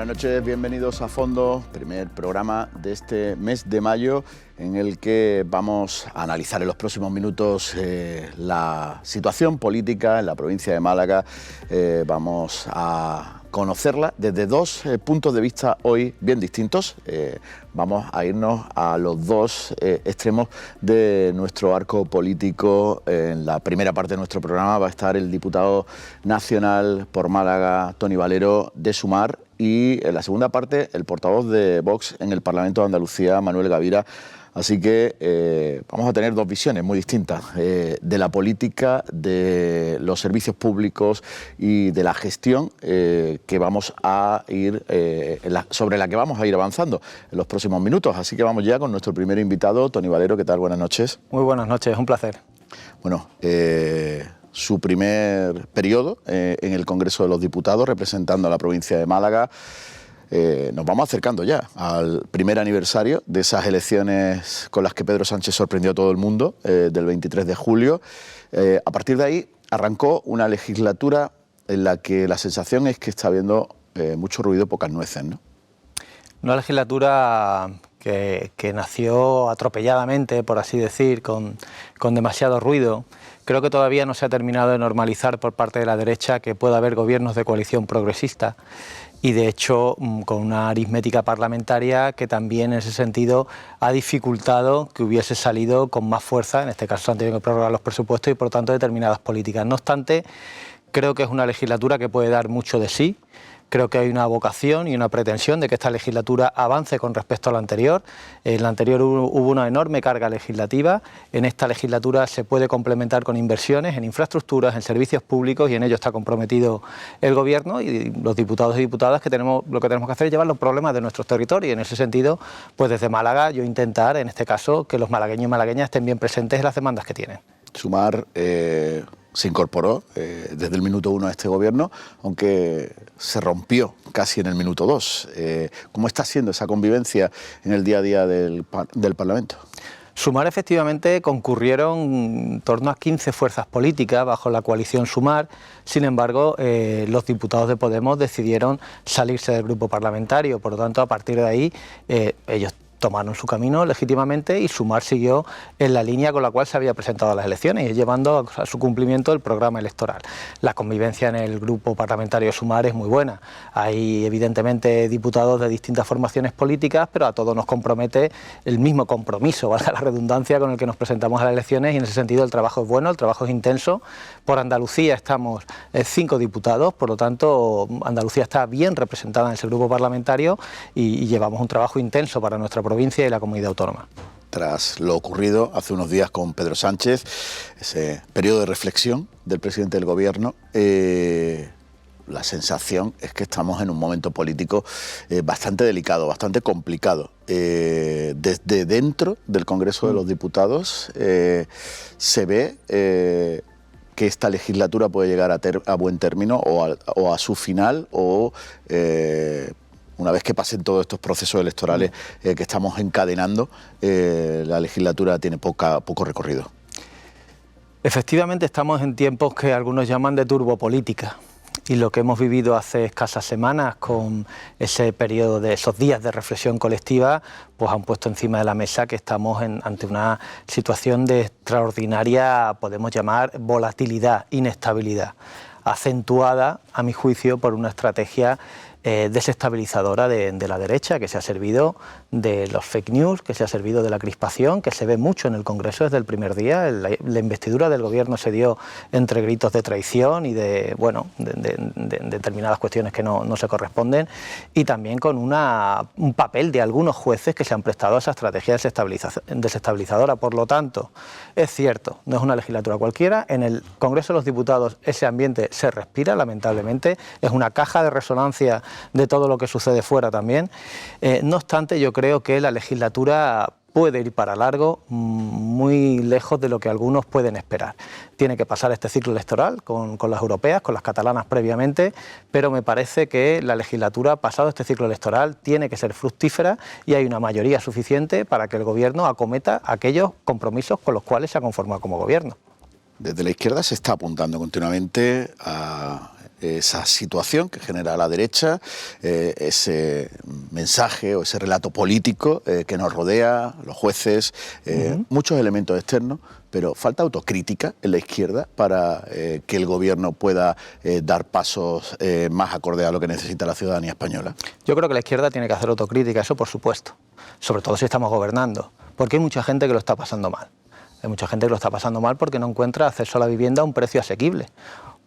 Buenas noches, bienvenidos a Fondo, primer programa de este mes de mayo en el que vamos a analizar en los próximos minutos la situación política en la provincia de Málaga. Vamos a conocerla desde dos puntos de vista hoy bien distintos. Vamos a irnos a los dos extremos de nuestro arco político. En la primera parte de nuestro programa va a estar el diputado nacional por Málaga, Tony Valero, de Sumar, y en la segunda parte el portavoz de Vox en el Parlamento de Andalucía, Manuel Gavira. Así que vamos a tener dos visiones muy distintas de la política, de los servicios públicos y de la gestión que vamos a ir sobre la que vamos a ir avanzando en los próximos minutos. Así que vamos ya con nuestro primer invitado, Tony Valero. ¿Qué tal? Buenas noches. Muy buenas noches, un placer. Bueno, su primer periodo en el Congreso de los Diputados representando a la provincia de Málaga. Nos vamos acercando ya al primer aniversario de esas elecciones con las que Pedro Sánchez sorprendió a todo el mundo, del 23 de julio. A partir de ahí arrancó una legislatura en la que la sensación es que está habiendo mucho ruido, pocas nueces, ¿no? Una legislatura que nació atropelladamente, por así decir, con demasiado ruido. Creo que todavía no se ha terminado de normalizar por parte de la derecha que pueda haber gobiernos de coalición progresista. Y de hecho con una aritmética parlamentaria que también en ese sentido ha dificultado que hubiese salido con más fuerza, en este caso se han tenido que prorrogar los presupuestos y por tanto determinadas políticas. No obstante, creo que es una legislatura que puede dar mucho de sí. Creo que hay una vocación y una pretensión de que esta legislatura avance con respecto a la anterior. En la anterior hubo una enorme carga legislativa. En esta legislatura se puede complementar con inversiones en infraestructuras, en servicios públicos, y en ello está comprometido el Gobierno y los diputados y diputadas lo que tenemos que hacer es llevar los problemas de nuestros territorios. Y en ese sentido, pues desde Málaga yo intentar, en este caso, que los malagueños y malagueñas estén bien presentes en las demandas que tienen. Sumar se incorporó desde el minuto 1 a este gobierno, aunque se rompió casi en el minuto 2. ¿Cómo está siendo esa convivencia en el día a día del Parlamento? Sumar, efectivamente, concurrieron en torno a 15 fuerzas políticas bajo la coalición Sumar. Sin embargo, los diputados de Podemos decidieron salirse del grupo parlamentario. Por lo tanto, a partir de ahí, ellos tomaron su camino legítimamente y Sumar siguió en la línea con la cual se había presentado a las elecciones y llevando a su cumplimiento el programa electoral. La convivencia en el grupo parlamentario Sumar es muy buena. Hay evidentemente diputados de distintas formaciones políticas, pero a todos nos compromete el mismo compromiso, valga la redundancia, con el que nos presentamos a las elecciones, y en ese sentido el trabajo es bueno, el trabajo es intenso. Por Andalucía estamos 5 diputados, por lo tanto Andalucía está bien representada en ese grupo parlamentario y llevamos un trabajo intenso para nuestra provincia y la comunidad autónoma. Tras lo ocurrido hace unos días con Pedro Sánchez, ese periodo de reflexión del presidente del Gobierno, la sensación es que estamos en un momento político bastante delicado, bastante complicado. Desde dentro del Congreso de los Diputados se ve que esta legislatura puede llegar a buen término o a su final, o una vez que pasen todos estos procesos electorales que estamos encadenando, la legislatura tiene poco recorrido. Efectivamente, estamos en tiempos que algunos llaman de turbopolítica. Y lo que hemos vivido hace escasas semanas con ese periodo de esos días de reflexión colectiva, pues han puesto encima de la mesa que estamos ante una situación de extraordinaria, podemos llamar, volatilidad, inestabilidad, acentuada, a mi juicio, por una estrategia desestabilizadora de la derecha, que se ha servido de los fake news, que se ha servido de la crispación, que se ve mucho en el Congreso desde el primer día. La investidura del Gobierno se dio entre gritos de traición y de determinadas cuestiones que no se corresponden, y también con un papel de algunos jueces que se han prestado a esa estrategia desestabilizadora. Por lo tanto, es cierto, no es una legislatura cualquiera. En el Congreso de los Diputados ese ambiente se respira, lamentablemente, es una caja de resonancia de todo lo que sucede fuera también. No obstante, yo creo que la legislatura puede ir para largo, muy lejos de lo que algunos pueden esperar. Tiene que pasar este ciclo electoral con las europeas, con las catalanas previamente, pero me parece que la legislatura, pasado este ciclo electoral, tiene que ser fructífera y hay una mayoría suficiente para que el Gobierno acometa aquellos compromisos con los cuales se ha conformado como Gobierno. Desde la izquierda se está apuntando continuamente a esa situación que genera la derecha, ese mensaje o ese relato político que nos rodea, los jueces, muchos elementos externos, pero falta autocrítica en la izquierda para que el gobierno pueda dar pasos más acordes a lo que necesita la ciudadanía española. Yo creo que la izquierda tiene que hacer autocrítica, eso por supuesto, sobre todo si estamos gobernando, porque hay mucha gente que lo está pasando mal. Hay mucha gente que lo está pasando mal porque no encuentra acceso a la vivienda a un precio asequible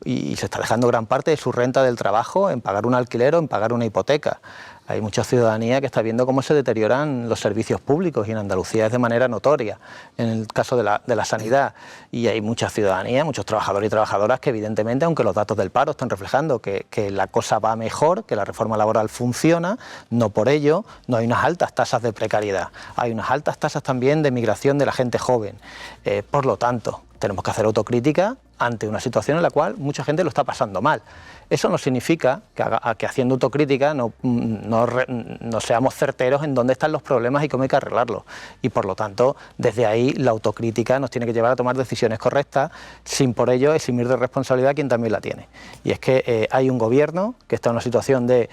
y se está dejando gran parte de su renta del trabajo en pagar un alquiler o en pagar una hipoteca. Hay mucha ciudadanía que está viendo cómo se deterioran los servicios públicos y en Andalucía es de manera notoria, en el caso de la sanidad. Y hay mucha ciudadanía, muchos trabajadores y trabajadoras que evidentemente, aunque los datos del paro están reflejando que la cosa va mejor, que la reforma laboral funciona, no por ello no hay unas altas tasas de precariedad. Hay unas altas tasas también de migración de la gente joven. Por lo tanto, tenemos que hacer autocrítica ante una situación en la cual mucha gente lo está pasando mal. Eso no significa que haciendo autocrítica no seamos certeros en dónde están los problemas y cómo hay que arreglarlos. Y por lo tanto, desde ahí la autocrítica nos tiene que llevar a tomar decisiones correctas, sin por ello eximir de responsabilidad a quien también la tiene. Y es que hay un gobierno que está en una situación de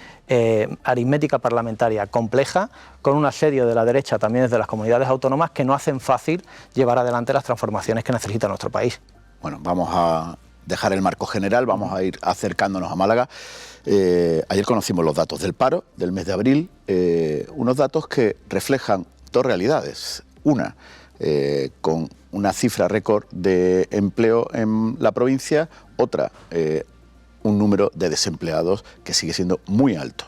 aritmética parlamentaria compleja, con un asedio de la derecha también desde las comunidades autónomas que no hacen fácil llevar adelante las transformaciones que necesita nuestro país. Bueno, vamos a dejar el marco general, vamos a ir acercándonos a Málaga. Ayer conocimos los datos del paro del mes de abril, unos datos que reflejan dos realidades. Una, con una cifra récord de empleo en la provincia, otra, un número de desempleados que sigue siendo muy alto.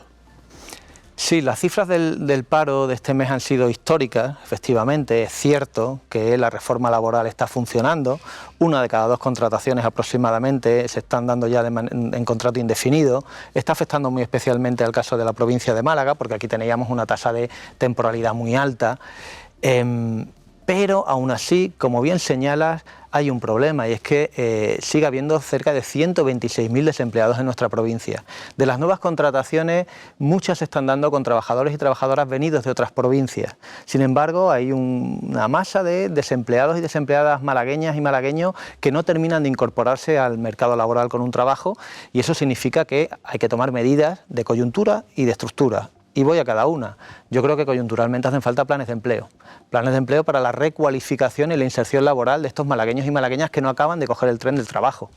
Sí, las cifras del paro de este mes han sido históricas, efectivamente. Es cierto que la reforma laboral está funcionando. 1 de cada 2 contrataciones aproximadamente se están dando ya en contrato indefinido. Está afectando muy especialmente al caso de la provincia de Málaga, porque aquí teníamos una tasa de temporalidad muy alta. Pero aún así, como bien señalas, hay un problema y es que sigue habiendo cerca de 126.000 desempleados en nuestra provincia. De las nuevas contrataciones, muchas se están dando con trabajadores y trabajadoras venidos de otras provincias. Sin embargo, hay una masa de desempleados y desempleadas malagueñas y malagueños que no terminan de incorporarse al mercado laboral con un trabajo, y eso significa que hay que tomar medidas de coyuntura y de estructura. Y voy a cada una. Yo creo que coyunturalmente hacen falta planes de empleo para la recualificación y la inserción laboral de estos malagueños y malagueñas que no acaban de coger el tren del trabajo.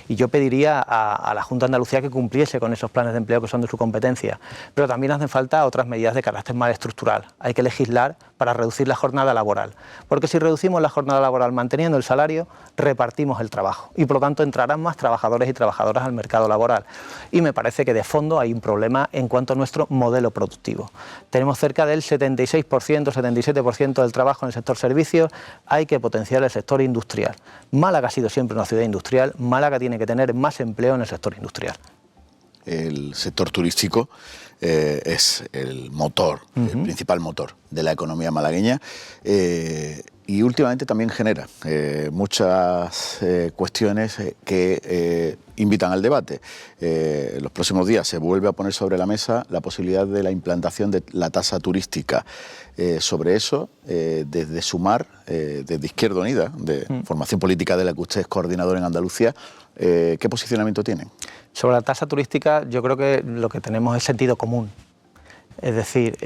Y yo pediría a la Junta de Andalucía que cumpliese con esos planes de empleo que son de su competencia. Pero también hacen falta otras medidas de carácter más estructural. Hay que legislar para reducir la jornada laboral. Porque si reducimos la jornada laboral manteniendo el salario, repartimos el trabajo. Y por lo tanto entrarán más trabajadores y trabajadoras al mercado laboral. Y me parece que de fondo hay un problema en cuanto a nuestro modelo productivo. Tenemos cerca del 76%, 77% del trabajo en el sector servicios. Hay que potenciar el sector industrial. Málaga ha sido siempre una ciudad industrial. Málaga tiene que tener más empleo en el sector industrial. El sector turístico es el motor, el principal motor de la economía malagueña, y últimamente también genera muchas cuestiones que invitan al debate. En los próximos días se vuelve a poner sobre la mesa la posibilidad de la implantación de la tasa turística. Sobre eso, desde Sumar, desde Izquierda Unida, de formación política de la que usted es coordinador en Andalucía, ¿qué posicionamiento tienen? Sobre la tasa turística, yo creo que lo que tenemos es sentido común. Es decir,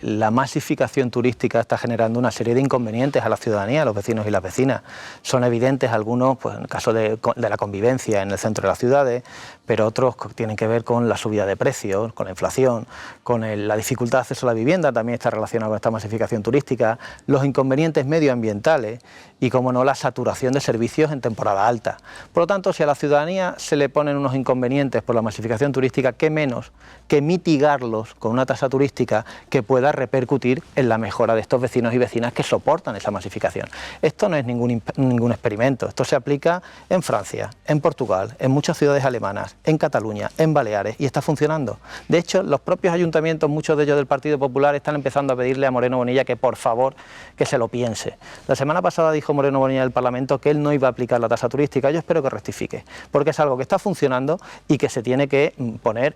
la masificación turística está generando una serie de inconvenientes a la ciudadanía, a los vecinos y las vecinas. Son evidentes algunos, pues en el caso de la convivencia en el centro de las ciudades, pero otros tienen que ver con la subida de precios, con la inflación, con la dificultad de acceso a la vivienda, también está relacionado con esta masificación turística, los inconvenientes medioambientales y, como no, la saturación de servicios en temporada alta. Por lo tanto, si a la ciudadanía se le ponen unos inconvenientes por la masificación turística, ¿qué menos que mitigarlos con una tasa turística que pueda repercutir en la mejora de estos vecinos y vecinas que soportan esa masificación? Esto no es ningún experimento, esto se aplica en Francia, en Portugal, en muchas ciudades alemanas, en Cataluña, en Baleares, y está funcionando. De hecho, los propios ayuntamientos, muchos de ellos del Partido Popular, están empezando a pedirle a Moreno Bonilla que por favor que se lo piense. La semana pasada dijo Moreno Bonilla del Parlamento que él no iba a aplicar la tasa turística. Yo espero que rectifique, porque es algo que está funcionando y que se tiene que poner,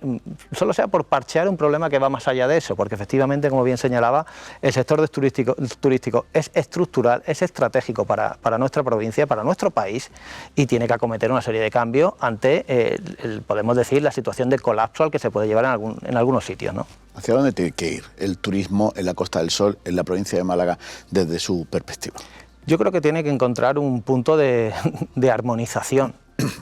solo sea por parchear un problema que va más allá allá de eso, porque efectivamente, como bien señalaba, el sector turístico es estructural, es estratégico para nuestra provincia, para nuestro país, y tiene que acometer una serie de cambios ante, podemos decir, la situación de colapso al que se puede llevar en algunos sitios, ¿no? ¿Hacia dónde tiene que ir el turismo en la Costa del Sol, en la provincia de Málaga, desde su perspectiva? Yo creo que tiene que encontrar un punto de armonización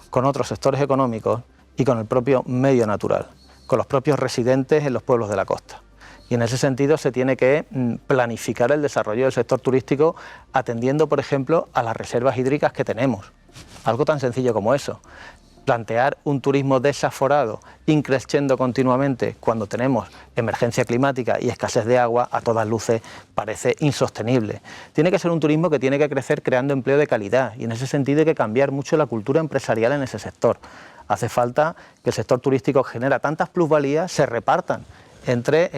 con otros sectores económicos y con el propio medio natural, con los propios residentes en los pueblos de la costa. Y en ese sentido se tiene que planificar el desarrollo del sector turístico atendiendo, por ejemplo, a las reservas hídricas que tenemos. Algo tan sencillo como eso. Plantear un turismo desaforado, increciendo continuamente cuando tenemos emergencia climática y escasez de agua, a todas luces parece insostenible. Tiene que ser un turismo que tiene que crecer creando empleo de calidad, y en ese sentido hay que cambiar mucho la cultura empresarial en ese sector. Hace falta que el sector turístico genera tantas plusvalías, se repartan entre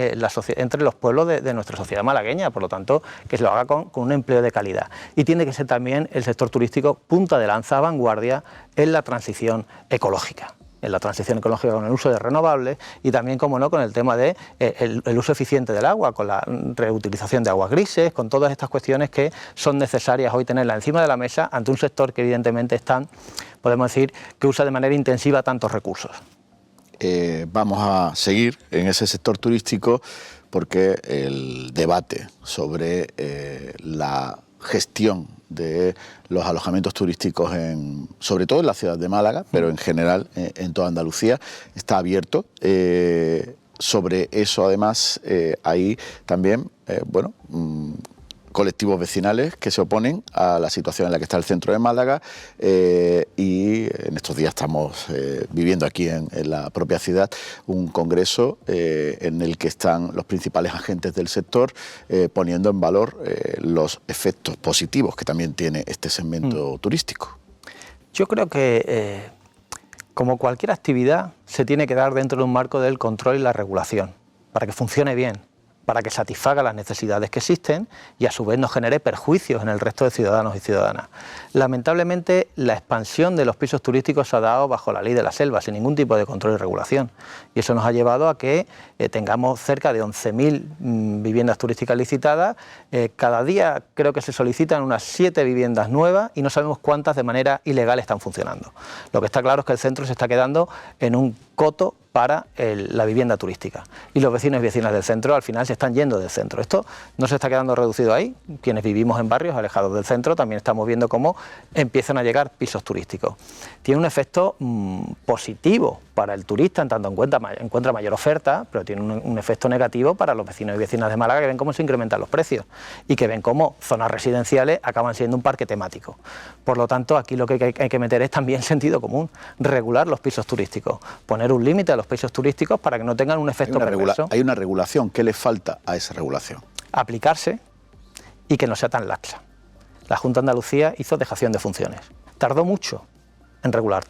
los pueblos de nuestra sociedad malagueña, por lo tanto, que se lo haga con un empleo de calidad. Y tiene que ser también el sector turístico punta de lanza, vanguardia en la transición ecológica. En la transición ecológica con el uso de renovables y también, como no, con el tema de el uso eficiente del agua, con la reutilización de aguas grises, con todas estas cuestiones que son necesarias hoy tenerlas encima de la mesa ante un sector que evidentemente podemos decir, que usa de manera intensiva tantos recursos. Vamos a seguir en ese sector turístico porque el debate sobre la gestión de los alojamientos turísticos, sobre todo en la ciudad de Málaga, pero en general en toda Andalucía, está abierto. Sobre eso, además, hay también, colectivos vecinales que se oponen a la situación en la que está el centro de Málaga, y en estos días estamos viviendo aquí en la propia ciudad un congreso en el que están los principales agentes del sector poniendo en valor los efectos positivos que también tiene este segmento turístico. Yo creo que como cualquier actividad se tiene que dar dentro de un marco del control y la regulación para que funcione bien, para que satisfaga las necesidades que existen y a su vez no genere perjuicios en el resto de ciudadanos y ciudadanas. Lamentablemente, la expansión de los pisos turísticos se ha dado bajo la ley de la selva, sin ningún tipo de control y regulación. Y eso nos ha llevado a que tengamos cerca de 11.000 viviendas turísticas licitadas. Cada día creo que se solicitan unas 7 viviendas nuevas y no sabemos cuántas de manera ilegal están funcionando. Lo que está claro es que el centro se está quedando en un coto para la vivienda turística. Y los vecinos y vecinas del centro al final se están yendo del centro. Esto no se está quedando reducido ahí. Quienes vivimos en barrios alejados del centro también estamos viendo cómo empiezan a llegar pisos turísticos. Tiene un efecto positivo para el turista en tanto encuentra mayor oferta, pero tiene un efecto negativo para los vecinos y vecinas de Málaga, que ven cómo se incrementan los precios y que ven cómo zonas residenciales acaban siendo un parque temático. Por lo tanto, aquí lo que hay que meter es también sentido común, regular los pisos turísticos, poner un límite a los pisos turísticos para que no tengan un efecto perverso. Hay una regulación. ¿Qué le falta a esa regulación? Aplicarse y que no sea tan laxa. La Junta de Andalucía hizo dejación de funciones. Tardó mucho en regular.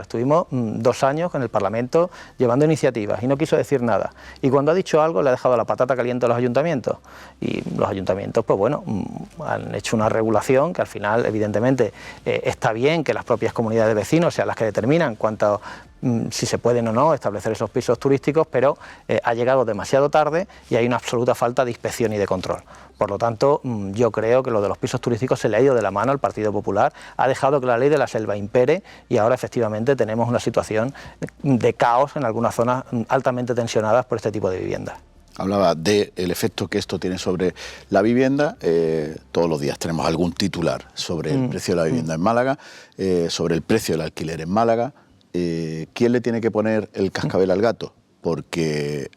Estuvimos 2 años en el Parlamento llevando iniciativas y no quiso decir nada. Y cuando ha dicho algo le ha dejado la patata caliente a los ayuntamientos. Y los ayuntamientos, pues bueno, han hecho una regulación que al final, evidentemente, está bien que las propias comunidades de vecinos sean las que determinan si se pueden o no establecer esos pisos turísticos, pero ha llegado demasiado tarde y hay una absoluta falta de inspección y de control. Por lo tanto, yo creo que lo de los pisos turísticos se le ha ido de la mano al Partido Popular, ha dejado que la ley de la selva impere y ahora efectivamente tenemos una situación de caos en algunas zonas altamente tensionadas por este tipo de viviendas. Hablaba del efecto que esto tiene sobre la vivienda. Todos los días tenemos algún titular sobre el precio de la vivienda en Málaga, sobre el precio del alquiler en Málaga. ¿Quién le tiene que poner el cascabel al gato? Porque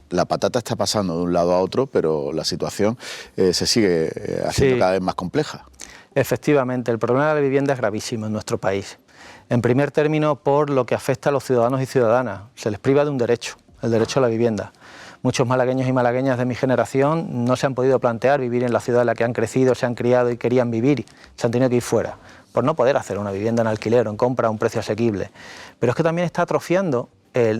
la patata está pasando de un lado a otro, pero la situación se sigue haciendo cada vez más compleja. Efectivamente, el problema de la vivienda es gravísimo en nuestro país. En primer término, por lo que afecta a los ciudadanos y ciudadanas. Se les priva de un derecho, el derecho a la vivienda. Muchos malagueños y malagueñas de mi generación no se han podido plantear vivir en la ciudad en la que han crecido, se han criado y querían vivir. Se han tenido que ir fuera, por no poder hacer una vivienda en alquiler o en compra a un precio asequible. Pero es que también está atrofiando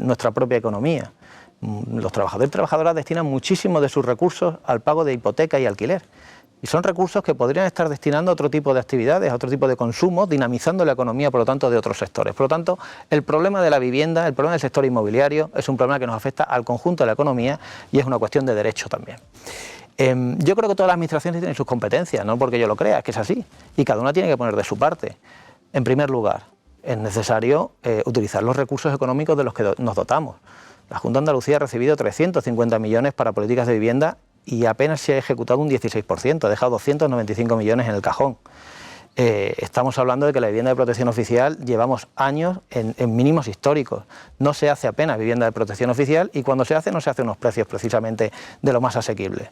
nuestra propia economía. Los trabajadores y trabajadoras destinan muchísimo de sus recursos al pago de hipoteca y alquiler. Y son recursos que podrían estar destinando a otro tipo de actividades, a otro tipo de consumo, dinamizando la economía, por lo tanto, de otros sectores. Por lo tanto, el problema de la vivienda, el problema del sector inmobiliario, es un problema que nos afecta al conjunto de la economía y es una cuestión de derecho también. Yo creo que todas las administraciones tienen sus competencias, no porque yo lo crea, es que es así. Y cada una tiene que poner de su parte. En primer lugar, es necesario utilizar los recursos económicos de los que nos dotamos. La Junta de Andalucía ha recibido 350 millones para políticas de vivienda y apenas se ha ejecutado un 16%, ha dejado 295 millones en el cajón. Estamos hablando de que la vivienda de protección oficial llevamos años en mínimos históricos. No se hace apenas vivienda de protección oficial y cuando se hace no se hace unos precios precisamente de lo más asequibles.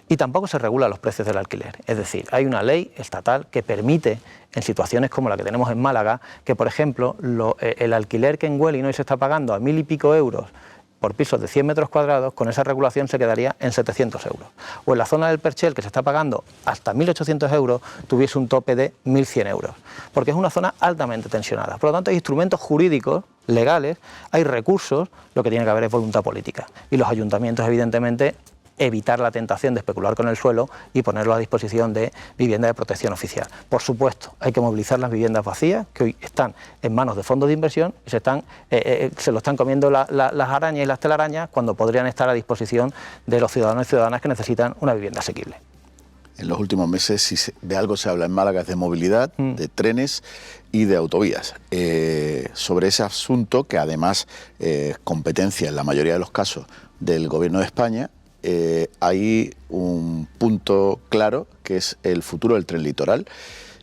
Y tampoco se regulan los precios del alquiler. Es decir, hay una ley estatal que permite, en situaciones como la que tenemos en Málaga, que por ejemplo el alquiler que en Welling hoy se está pagando a 1.000 y pico euros por pisos de 100 metros cuadrados, con esa regulación se quedaría en 700 euros. O en la zona del Perchel, que se está pagando hasta 1.800 euros, tuviese un tope de 1.100 euros, porque es una zona altamente tensionada. Por lo tanto, hay instrumentos jurídicos, legales, hay recursos, lo que tiene que haber es voluntad política. Y los ayuntamientos, evidentemente, evitar la tentación de especular con el suelo y ponerlo a disposición de vivienda de protección oficial. Por supuesto, hay que movilizar las viviendas vacías que hoy están en manos de fondos de inversión y se lo están comiendo las arañas y las telarañas cuando podrían estar a disposición de los ciudadanos y ciudadanas que necesitan una vivienda asequible. En los últimos meses, si de algo se habla en Málaga, es de movilidad, de trenes y de autovías. Sobre ese asunto, que además es competencia en la mayoría de los casos del Gobierno de España, hay un punto claro que es el futuro del tren litoral.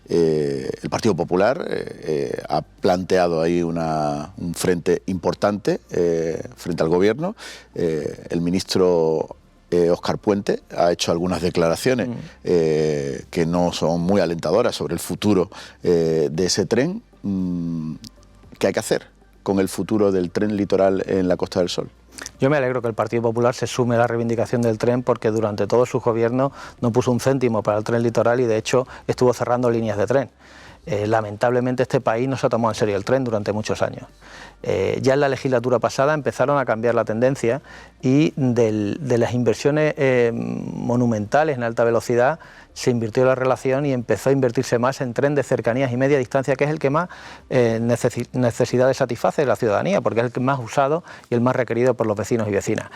El Partido Popular ha planteado ahí un frente importante frente al Gobierno. El ministro Óscar Puente ha hecho algunas declaraciones que no son muy alentadoras sobre el futuro de ese tren. ¿Qué hay que hacer con el futuro del tren litoral en la Costa del Sol? Yo me alegro que el Partido Popular se sume a la reivindicación del tren, porque durante todo su gobierno no puso un céntimo para el tren litoral y de hecho estuvo cerrando líneas de tren. Lamentablemente este país no se ha tomado en serio el tren durante muchos años. Ya en la legislatura pasada empezaron a cambiar la tendencia y de las inversiones monumentales en alta velocidad se invirtió la relación y empezó a invertirse más en tren de cercanías y media distancia, que es el que más necesidades satisface de la ciudadanía, porque es el que más usado y el más requerido por los vecinos y vecinas.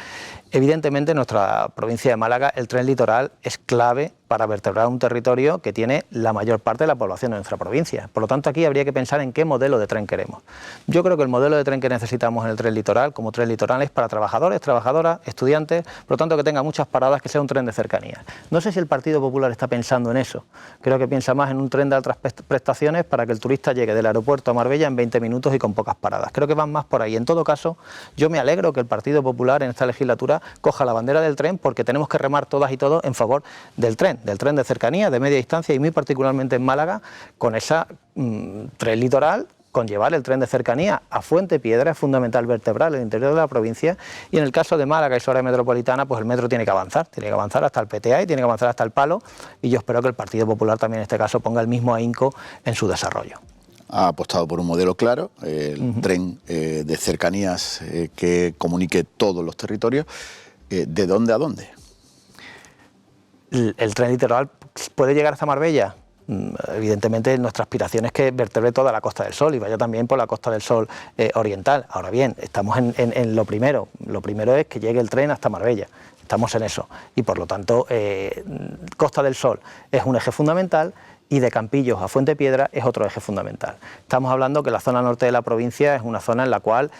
Evidentemente en nuestra provincia de Málaga el tren litoral es clave para vertebrar un territorio que tiene la mayor parte de la población de nuestra provincia. Por lo tanto, aquí habría que pensar en qué modelo de tren queremos. Yo creo que el modelo de tren que necesitamos en el tren litoral, como tren litoral, es para trabajadores, trabajadoras, estudiantes, por lo tanto que tenga muchas paradas, que sea un tren de cercanía. No sé si el Partido Popular está pensando en eso. Creo que piensa más en un tren de altas prestaciones para que el turista llegue del aeropuerto a Marbella en 20 minutos y con pocas paradas. Creo que van más por ahí. En todo caso, yo me alegro que el Partido Popular en esta legislatura coja la bandera del tren, porque tenemos que remar todas y todos en favor del tren de cercanía, de media distancia y muy particularmente en Málaga, con esa tren litoral. Con llevar el tren de cercanía a Fuente Piedra es fundamental vertebrar el interior de la provincia, y en el caso de Málaga y su área metropolitana, pues el metro tiene que avanzar hasta el PTA y tiene que avanzar hasta el Palo, y yo espero que el Partido Popular también en este caso ponga el mismo ahínco en su desarrollo. Ha apostado por un modelo claro, el tren de cercanías que comunique todos los territorios. ¿De dónde a dónde? El tren litoral puede llegar hasta Marbella. Evidentemente nuestra aspiración es que vertebre toda la Costa del Sol y vaya también por la Costa del Sol oriental. Ahora bien, estamos en lo primero es que llegue el tren hasta Marbella, estamos en eso, y por lo tanto Costa del Sol es un eje fundamental y de Campillos a Fuente Piedra es otro eje fundamental. Estamos hablando que la zona norte de la provincia es una zona en la cual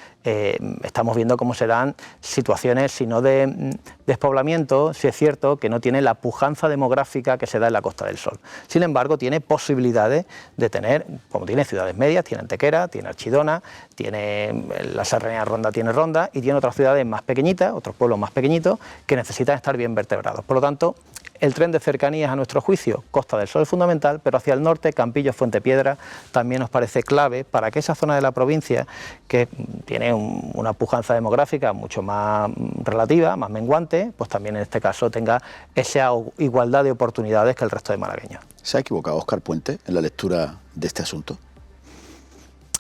estamos viendo cómo serán situaciones, si no de despoblamiento, si es cierto que no tiene la pujanza demográfica que se da en la Costa del Sol. Sin embargo, tiene posibilidades de tener, como tiene ciudades medias, tiene Antequera, tiene Archidona, tiene la Serranía Ronda, tiene Ronda, y tiene otras ciudades más pequeñitas, otros pueblos más pequeñitos, que necesitan estar bien vertebrados. Por lo tanto, el tren de cercanías, a nuestro juicio, Costa del Sol es fundamental, pero hacia el norte, Campillos, Fuente Piedra, también nos parece clave para que esa zona de la provincia, que tiene una pujanza demográfica mucho más relativa, más menguante, pues también en este caso tenga esa igualdad de oportunidades que el resto de malagueños. ¿Se ha equivocado Óscar Puente en la lectura de este asunto?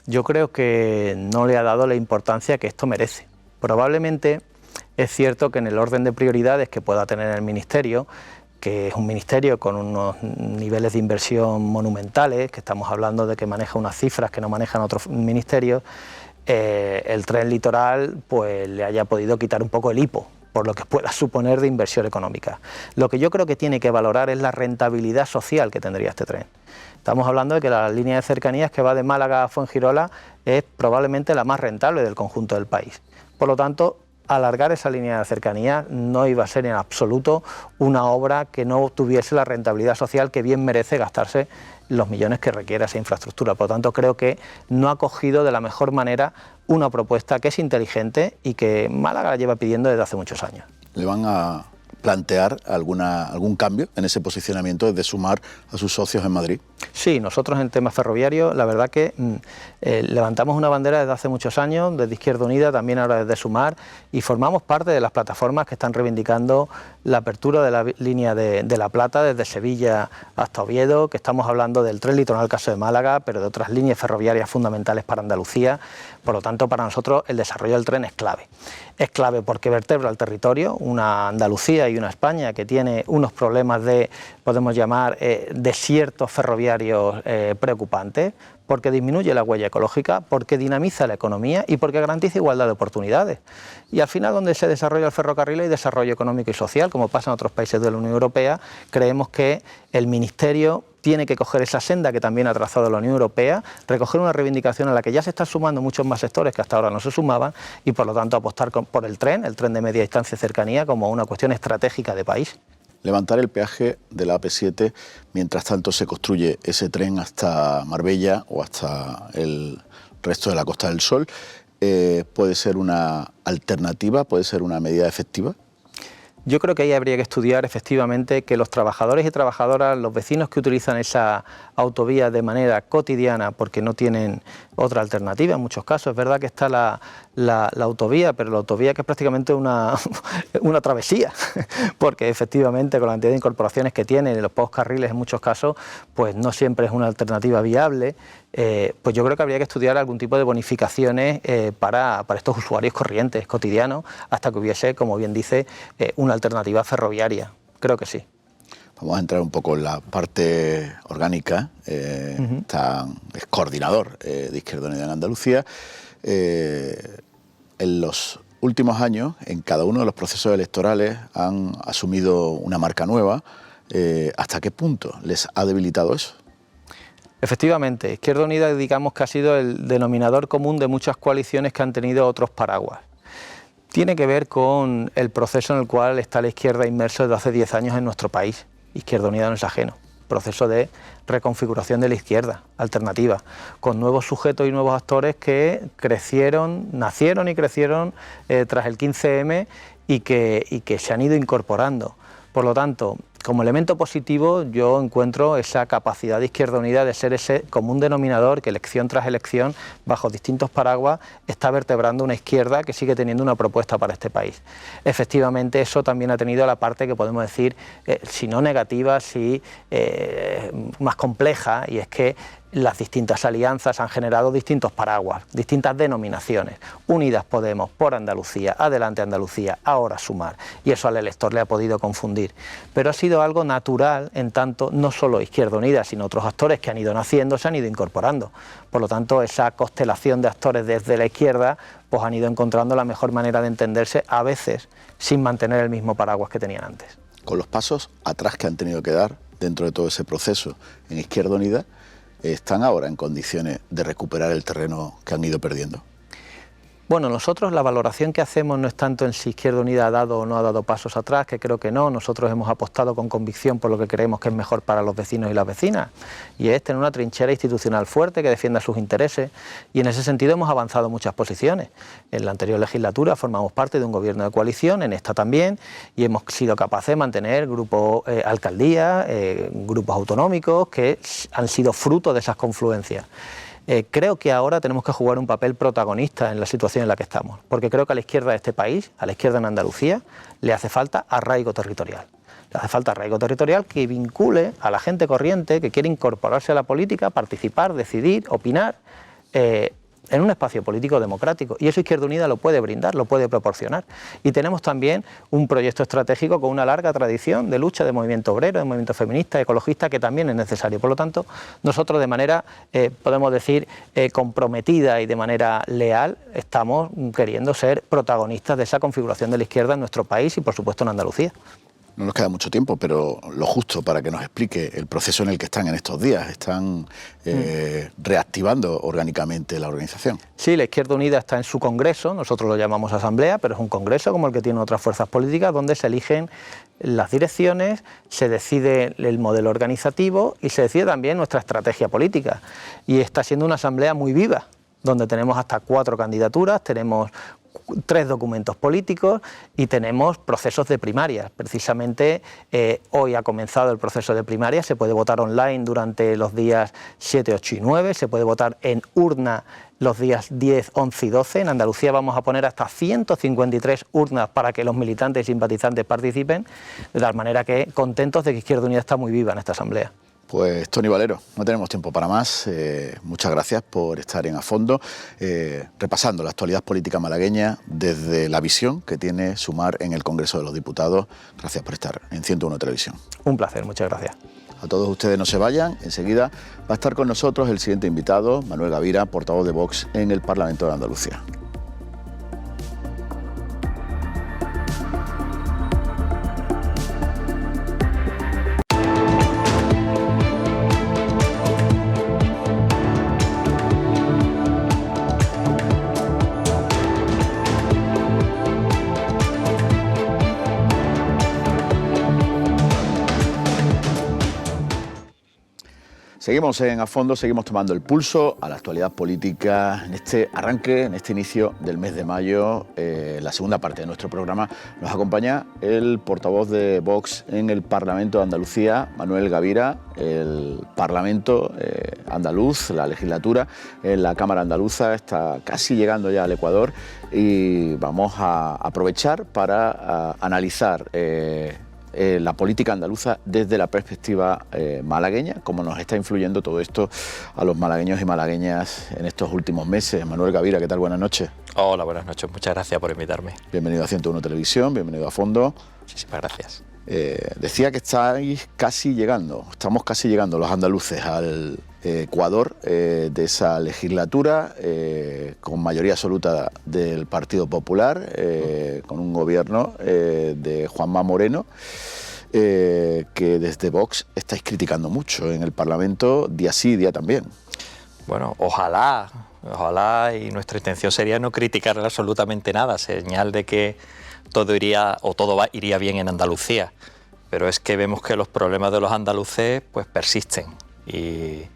Yo creo que no le ha dado la importancia que esto merece. Probablemente es cierto que en el orden de prioridades que pueda tener el Ministerio, que es un ministerio con unos niveles de inversión monumentales, que estamos hablando de que maneja unas cifras que no manejan otros ministerios, el tren litoral pues le haya podido quitar un poco el hipo por lo que pueda suponer de inversión económica. Lo que yo creo que tiene que valorar es la rentabilidad social que tendría este tren. Estamos hablando de que la línea de cercanías que va de Málaga a Fuengirola es probablemente la más rentable del conjunto del país. Por lo tanto, alargar esa línea de cercanía no iba a ser en absoluto una obra que no tuviese la rentabilidad social que bien merece gastarse los millones que requiere esa infraestructura. Por lo tanto, creo que no ha cogido de la mejor manera una propuesta que es inteligente y que Málaga la lleva pidiendo desde hace muchos años. ¿Le van a plantear algún cambio en ese posicionamiento desde Sumar a sus socios en Madrid? Sí, nosotros en temas ferroviarios, la verdad que levantamos una bandera desde hace muchos años, desde Izquierda Unida, también ahora desde Sumar, y formamos parte de las plataformas que están reivindicando la apertura de la línea de La Plata desde Sevilla hasta Oviedo, que estamos hablando del tren litoral caso de Málaga, pero de otras líneas ferroviarias fundamentales para Andalucía. Por lo tanto, para nosotros el desarrollo del tren es clave. Es clave porque vertebra el territorio, una Andalucía y una España que tiene unos problemas de, podemos llamar, desiertos ferroviarios preocupantes, porque disminuye la huella ecológica, porque dinamiza la economía y porque garantiza igualdad de oportunidades. Y al final, donde se desarrolla el ferrocarril hay desarrollo económico y social, como pasa en otros países de la Unión Europea. Creemos que el Ministerio tiene que coger esa senda que también ha trazado la Unión Europea, recoger una reivindicación a la que ya se están sumando muchos más sectores que hasta ahora no se sumaban y por lo tanto apostar por el tren de media distancia y cercanía como una cuestión estratégica de país. Levantar el peaje de la AP7 mientras tanto se construye ese tren hasta Marbella o hasta el resto de la Costa del Sol, ¿puede ser una alternativa, puede ser una medida efectiva? Yo creo que ahí habría que estudiar efectivamente que los trabajadores y trabajadoras, los vecinos que utilizan esa autovía de manera cotidiana porque no tienen otra alternativa en muchos casos. Es verdad que está la autovía, pero la autovía que es prácticamente una travesía, porque efectivamente con la cantidad de incorporaciones que tiene y los pocos carriles en muchos casos, pues no siempre es una alternativa viable. Pues yo creo que habría que estudiar algún tipo de bonificaciones para estos usuarios corrientes, cotidianos, hasta que hubiese, como bien dice, una alternativa ferroviaria. Creo que sí. Vamos a entrar un poco en la parte orgánica. Es coordinador de Izquierda Unida en Andalucía. En los últimos años, en cada uno de los procesos electorales han asumido una marca nueva. ¿Hasta qué punto les ha debilitado eso? Efectivamente, Izquierda Unida digamos que ha sido el denominador común de muchas coaliciones que han tenido otros paraguas. Tiene que ver con el proceso en el cual está la izquierda inmerso desde hace 10 años en nuestro país. Izquierda Unida no es ajeno. Proceso de reconfiguración de la izquierda alternativa, con nuevos sujetos y nuevos actores que nacieron y crecieron tras el 15M y que se han ido incorporando. Por lo tanto, como elemento positivo yo encuentro esa capacidad de Izquierda Unida de ser ese común denominador que elección tras elección, bajo distintos paraguas, está vertebrando una izquierda que sigue teniendo una propuesta para este país. Efectivamente, eso también ha tenido la parte que podemos decir, si no negativa, sí más compleja, y es que las distintas alianzas han generado distintos paraguas, distintas denominaciones. Unidas Podemos, por Andalucía, Adelante Andalucía, ahora Sumar. Y eso al elector le ha podido confundir. Pero ha sido algo natural, en tanto no solo Izquierda Unida, sino otros actores que han ido naciendo, se han ido incorporando. Por lo tanto, esa constelación de actores desde la izquierda, pues han ido encontrando la mejor manera de entenderse, a veces sin mantener el mismo paraguas que tenían antes. Con los pasos atrás que han tenido que dar dentro de todo ese proceso en Izquierda Unida, ¿están ahora en condiciones de recuperar el terreno que han ido perdiendo? Bueno, nosotros la valoración que hacemos no es tanto en si Izquierda Unida ha dado o no ha dado pasos atrás, que creo que no. Nosotros hemos apostado con convicción por lo que creemos que es mejor para los vecinos y las vecinas, y es tener una trinchera institucional fuerte que defienda sus intereses, y en ese sentido hemos avanzado muchas posiciones. En la anterior legislatura formamos parte de un gobierno de coalición, en esta también, y hemos sido capaces de mantener grupos alcaldías, grupos autonómicos que han sido fruto de esas confluencias. Creo que ahora tenemos que jugar un papel protagonista en la situación en la que estamos, porque creo que a la izquierda de este país, a la izquierda en Andalucía, le hace falta arraigo territorial. Le hace falta arraigo territorial que vincule a la gente corriente que quiere incorporarse a la política, participar, decidir, opinar, en un espacio político democrático, y eso Izquierda Unida lo puede brindar, lo puede proporcionar. Y tenemos también un proyecto estratégico con una larga tradición de lucha de movimiento obrero, de movimiento feminista, ecologista, que también es necesario. Por lo tanto, nosotros de manera, podemos decir, comprometida y de manera leal, estamos queriendo ser protagonistas de esa configuración de la izquierda en nuestro país y, por supuesto, en Andalucía. No nos queda mucho tiempo, pero lo justo para que nos explique el proceso en el que están en estos días. Están reactivando orgánicamente la organización. Sí, la Izquierda Unida está en su congreso, nosotros lo llamamos asamblea, pero es un congreso como el que tienen otras fuerzas políticas, donde se eligen las direcciones, se decide el modelo organizativo y se decide también nuestra estrategia política. Y está siendo una asamblea muy viva, donde tenemos hasta 4 candidaturas, tenemos 3 documentos políticos y tenemos procesos de primarias. Precisamente hoy ha comenzado el proceso de primarias, se puede votar online durante los días 7, 8 y 9, se puede votar en urna los días 10, 11 y 12. En Andalucía vamos a poner hasta 153 urnas para que los militantes y simpatizantes participen, de tal manera que contentos de que Izquierda Unida está muy viva en esta asamblea. Pues Toni Valero, no tenemos tiempo para más. Muchas gracias por estar en A Fondo, repasando la actualidad política malagueña desde la visión que tiene Sumar en el Congreso de los Diputados. Gracias por estar en 101 Televisión. Un placer, muchas gracias. A todos ustedes no se vayan, enseguida va a estar con nosotros el siguiente invitado, Manuel Gavira, portavoz de Vox en el Parlamento de Andalucía. Seguimos en A Fondo, seguimos tomando el pulso a la actualidad política en este arranque, en este inicio del mes de mayo. La segunda parte de nuestro programa nos acompaña el portavoz de Vox en el Parlamento de Andalucía, Manuel Gavira. El Parlamento andaluz, la legislatura en la Cámara Andaluza está casi llegando ya al Ecuador y vamos a aprovechar para analizar la política andaluza desde la perspectiva malagueña, cómo nos está influyendo todo esto a los malagueños y malagueñas en estos últimos meses. Manuel Gavira, ¿qué tal? Buenas noches. Hola, buenas noches. Muchas gracias por invitarme. Bienvenido a 101 Televisión, bienvenido a Fondo. Muchísimas gracias. Decía que estamos casi llegando los andaluces al Ecuador de esa legislatura con mayoría absoluta del Partido Popular, con un gobierno de Juanma Moreno, que desde Vox estáis criticando mucho en el Parlamento, día sí, día también. Bueno, ojalá, y nuestra intención sería no criticar absolutamente nada, señal de que todo iría bien en Andalucía, pero es que vemos que los problemas de los andaluces pues persisten y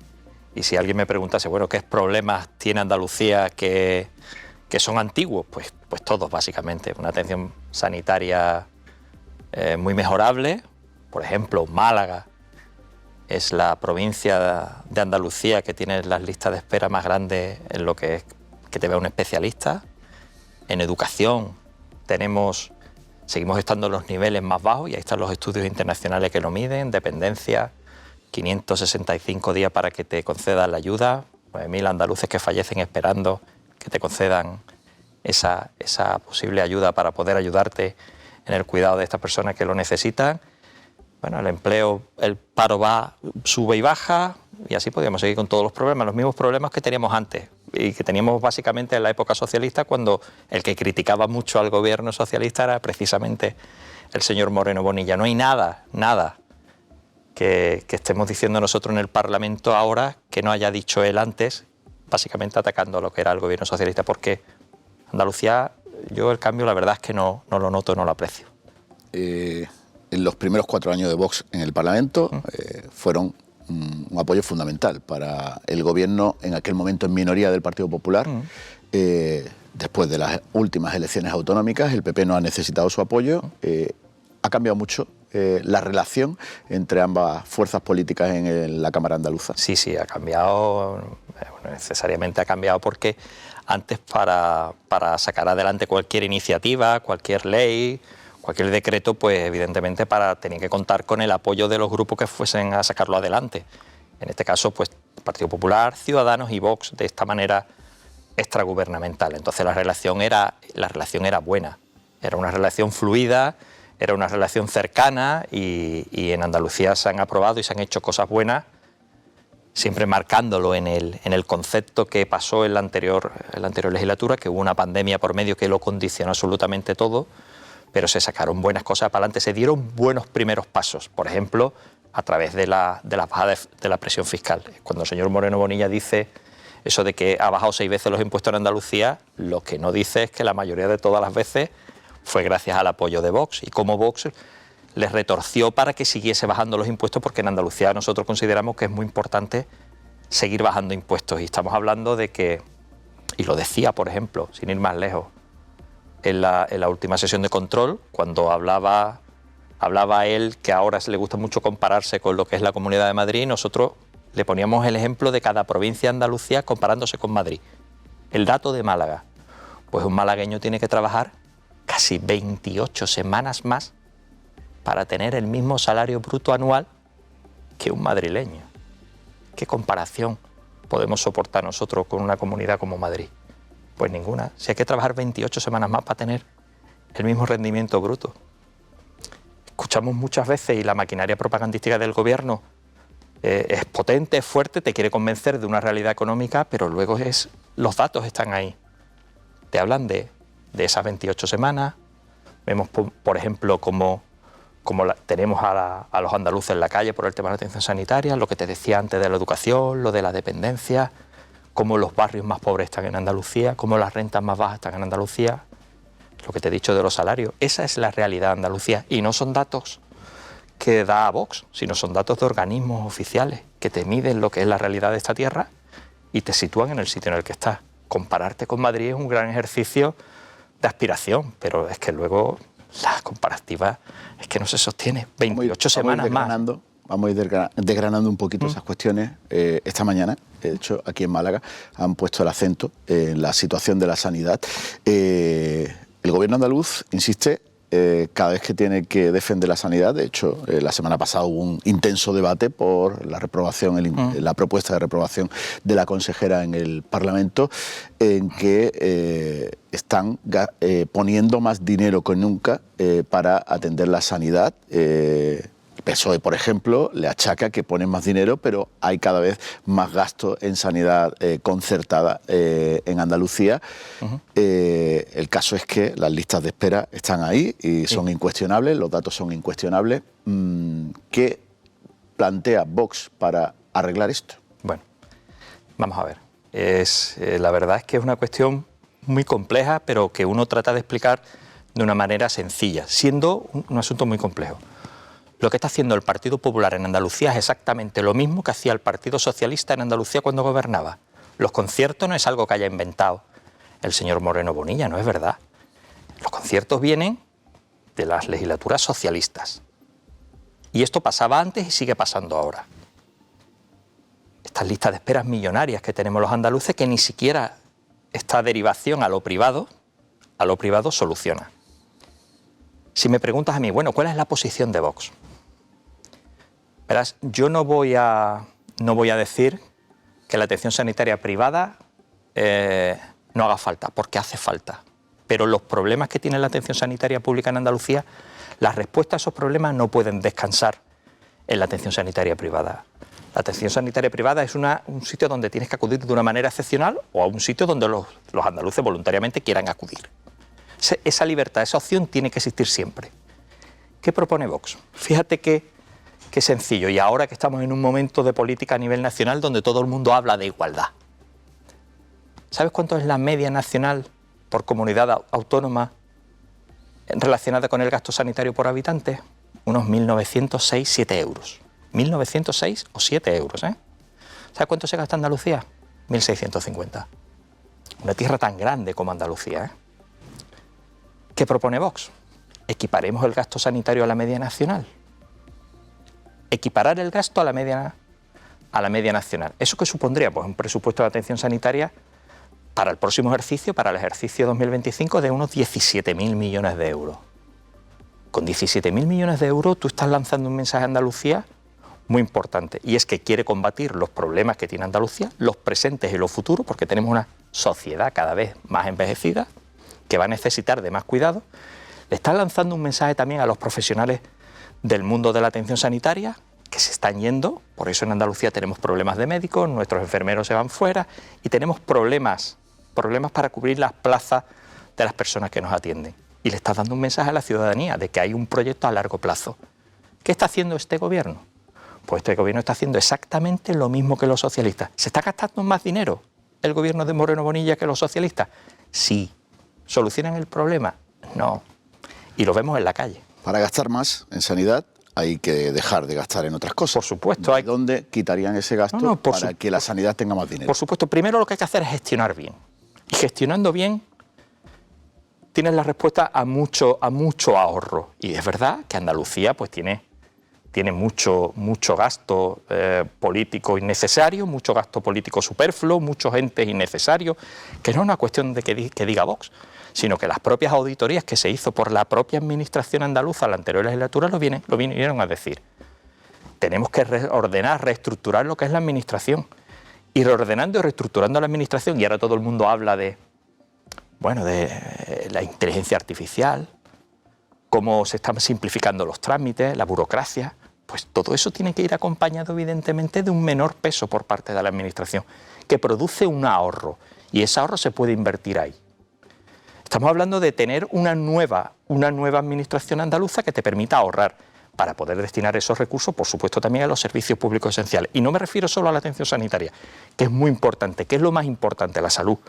si alguien me preguntase, bueno, ¿qué problemas tiene Andalucía que son antiguos? Pues todos básicamente, una atención sanitaria muy mejorable. Por ejemplo, Málaga es la provincia de Andalucía que tiene las listas de espera más grandes en lo que es que te vea un especialista. En educación seguimos estando en los niveles más bajos y ahí están los estudios internacionales que lo miden, dependencia, 565 días para que te concedan la ayuda, 9.000 andaluces que fallecen esperando que te concedan esa posible ayuda para poder ayudarte en el cuidado de estas personas que lo necesitan. Bueno, el empleo, el paro sube y baja y así podríamos seguir con todos los problemas, los mismos problemas que teníamos antes y que teníamos básicamente en la época socialista, cuando el que criticaba mucho al gobierno socialista era precisamente el señor Moreno Bonilla. No hay nada que estemos diciendo nosotros en el Parlamento ahora que no haya dicho él antes, básicamente atacando a lo que era el gobierno socialista, porque Andalucía, yo el cambio la verdad es que no lo noto, no lo aprecio. En los primeros 4 años de Vox en el Parlamento fueron un apoyo fundamental para el gobierno en aquel momento en minoría del Partido Popular. Después de las últimas elecciones autonómicas, el PP no ha necesitado su apoyo. Ha cambiado mucho la relación entre ambas fuerzas políticas en la Cámara Andaluza. Sí, ha cambiado, necesariamente ha cambiado, porque antes para sacar adelante cualquier iniciativa, cualquier ley, cualquier decreto, pues evidentemente tenía que contar con el apoyo de los grupos que fuesen a sacarlo adelante. En este caso, pues Partido Popular, Ciudadanos y Vox. De esta manera extragubernamental. Entonces la relación era buena, era una relación fluida, era una relación cercana y en Andalucía se han aprobado y se han hecho cosas buenas, siempre marcándolo en el concepto que pasó en la anterior legislatura, que hubo una pandemia por medio que lo condicionó absolutamente todo, pero se sacaron buenas cosas para adelante, se dieron buenos primeros pasos, por ejemplo, a través de la bajada de la presión fiscal. Cuando el señor Moreno Bonilla dice eso de que ha bajado 6 veces los impuestos en Andalucía, lo que no dice es que la mayoría de todas las veces fue gracias al apoyo de Vox, y cómo Vox les retorció para que siguiese bajando los impuestos, porque en Andalucía nosotros consideramos que es muy importante seguir bajando impuestos, y estamos hablando de que, y lo decía, por ejemplo, sin ir más lejos, en la última sesión de control, cuando hablaba él que ahora le gusta mucho compararse con lo que es la Comunidad de Madrid, nosotros le poníamos el ejemplo de cada provincia de Andalucía comparándose con Madrid. El dato de Málaga, pues un malagueño tiene que trabajar casi 28 semanas más para tener el mismo salario bruto anual que un madrileño. ¿Qué comparación podemos soportar nosotros con una comunidad como Madrid? Pues ninguna. Si hay que trabajar 28 semanas más para tener el mismo rendimiento bruto. Escuchamos muchas veces, y la maquinaria propagandística del gobierno es potente, es fuerte, te quiere convencer de una realidad económica, pero luego los datos están ahí. Te hablan de esas 28 semanas. Vemos, por ejemplo, cómo tenemos a los andaluces en la calle por el tema de la atención sanitaria, lo que te decía antes de la educación, lo de la dependencia, cómo los barrios más pobres están en Andalucía, cómo las rentas más bajas están en Andalucía, lo que te he dicho de los salarios. Esa es la realidad de Andalucía, y no son datos que da Vox, sino son datos de organismos oficiales que te miden lo que es la realidad de esta tierra y te sitúan en el sitio en el que estás. Compararte con Madrid es un gran ejercicio de aspiración, pero es que luego la comparativa es que no se sostiene. 28 semanas más. Vamos a ir desgranando un poquito esas cuestiones. Esta mañana, de hecho, aquí en Málaga, han puesto el acento en la situación de la sanidad. El gobierno andaluz insiste cada vez que tiene que defender la sanidad. De hecho, la semana pasada hubo un intenso debate por la reprobación, la propuesta de reprobación de la consejera en el Parlamento, en que están poniendo más dinero que nunca para atender la sanidad. El PSOE, por ejemplo, le achaca que ponen más dinero, pero hay cada vez más gasto en sanidad concertada en Andalucía. El caso es que las listas de espera están ahí y son incuestionables, los datos son incuestionables. ¿Qué plantea Vox para arreglar esto? Bueno, vamos a ver. La verdad es que es una cuestión muy compleja, pero que uno trata de explicar de una manera sencilla, siendo un asunto muy complejo. Lo que está haciendo el Partido Popular en Andalucía es exactamente lo mismo que hacía el Partido Socialista en Andalucía cuando gobernaba. Los conciertos no es algo que haya inventado el señor Moreno Bonilla, no es verdad. Los conciertos vienen de las legislaturas socialistas. Y esto pasaba antes y sigue pasando ahora. Estas listas de esperas millonarias que tenemos los andaluces, que ni siquiera esta derivación a lo privado soluciona. Si me preguntas a mí, bueno, ¿cuál es la posición de Vox? Verás, yo no voy a decir que la atención sanitaria privada no haga falta, porque hace falta. Pero los problemas que tiene la atención sanitaria pública en Andalucía, las respuestas a esos problemas no pueden descansar en la atención sanitaria privada. La atención sanitaria privada es un sitio donde tienes que acudir de una manera excepcional o a un sitio donde los andaluces voluntariamente quieran acudir. Esa libertad, esa opción tiene que existir siempre. ¿Qué propone Vox? Fíjate qué sencillo, y ahora que estamos en un momento de política a nivel nacional donde todo el mundo habla de igualdad. ¿Sabes cuánto es la media nacional por comunidad autónoma relacionada con el gasto sanitario por habitante? Unos 1.906, 7 euros. 1.906 o 7 euros, ¿eh? ¿Sabes cuánto se gasta Andalucía? 1.650. Una tierra tan grande como Andalucía, ¿eh? ¿Qué propone Vox? Equiparemos el gasto sanitario a la media nacional. Equiparar el gasto a la media nacional. ¿Eso qué supondría? Pues un presupuesto de atención sanitaria para el próximo ejercicio, para el ejercicio 2025, de unos 17.000 millones de euros. Con 17.000 millones de euros tú estás lanzando un mensaje a Andalucía muy importante, y es que quiere combatir los problemas que tiene Andalucía, los presentes y los futuros, porque tenemos una sociedad cada vez más envejecida, que va a necesitar de más cuidado. Le está lanzando un mensaje también a los profesionales del mundo de la atención sanitaria, que se están yendo. Por eso en Andalucía tenemos problemas de médicos, nuestros enfermeros se van fuera y tenemos problemas para cubrir las plazas de las personas que nos atienden. Y le está dando un mensaje a la ciudadanía de que hay un proyecto a largo plazo. ¿Qué está haciendo este gobierno? Pues este gobierno está haciendo exactamente lo mismo que los socialistas. ¿Se está gastando más dinero el gobierno de Moreno Bonilla que los socialistas? Sí. ¿Solucionan el problema? No. Y lo vemos en la calle. Para gastar más en sanidad hay que dejar de gastar en otras cosas. Por supuesto. ¿De dónde quitarían ese gasto para que la sanidad tenga más dinero? Por supuesto. Primero lo que hay que hacer es gestionar bien. Y gestionando bien tienes la respuesta a mucho ahorro. Y es verdad que Andalucía pues tiene mucho gasto político innecesario, mucho gasto político superfluo, muchos entes innecesarios, que no es una cuestión de que diga Vox, sino que las propias auditorías que se hizo por la propia administración andaluza en la anterior legislatura lo vinieron a decir. Tenemos que reordenar, reestructurar lo que es la administración. Y reordenando y reestructurando la administración, y ahora todo el mundo habla de la inteligencia artificial, cómo se están simplificando los trámites, la burocracia, pues todo eso tiene que ir acompañado evidentemente de un menor peso por parte de la administración, que produce un ahorro, y ese ahorro se puede invertir ahí. Estamos hablando de tener una nueva administración andaluza que te permita ahorrar para poder destinar esos recursos, por supuesto, también a los servicios públicos esenciales. Y no me refiero solo a la atención sanitaria, que es muy importante, que es lo más importante, la salud.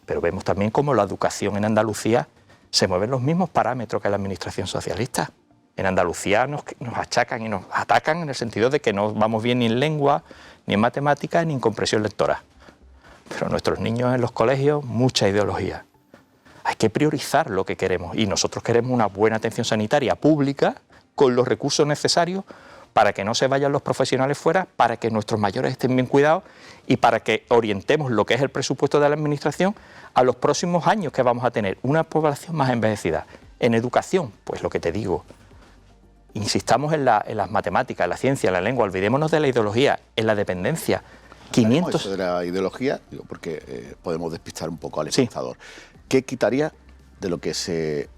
Pero vemos también cómo la educación en Andalucía se mueven los mismos parámetros que la administración socialista. En Andalucía nos achacan y nos atacan en el sentido de que no vamos bien ni en lengua, ni en matemáticas, ni en comprensión lectora. Pero nuestros niños en los colegios, mucha ideología. Hay que priorizar lo que queremos, y nosotros queremos una buena atención sanitaria pública con los recursos necesarios para que no se vayan los profesionales fuera, para que nuestros mayores estén bien cuidados y para que orientemos lo que es el presupuesto de la administración a los próximos años que vamos a tener una población más envejecida. En educación, pues lo que te digo, insistamos en las matemáticas, en la ciencia, en la lengua, olvidémonos de la ideología, en la dependencia. 500... Eso de la ideología, porque podemos despistar un poco al espectador. ¿Qué quitaría de lo que se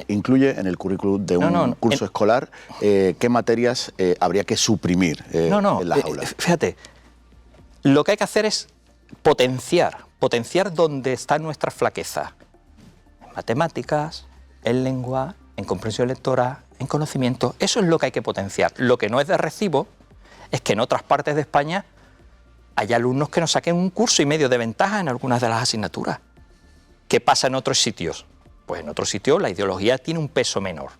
incluye en el currículum de un curso escolar? ¿Qué materias habría que suprimir en las aulas? Fíjate, lo que hay que hacer es potenciar donde está nuestra flaqueza. En matemáticas, en lengua, en comprensión lectora, en conocimiento. Eso es lo que hay que potenciar. Lo que no es de recibo es que en otras partes de España hay alumnos que nos saquen un curso y medio de ventaja en algunas de las asignaturas. ¿Qué pasa en otros sitios? Pues en otros sitios la ideología tiene un peso menor.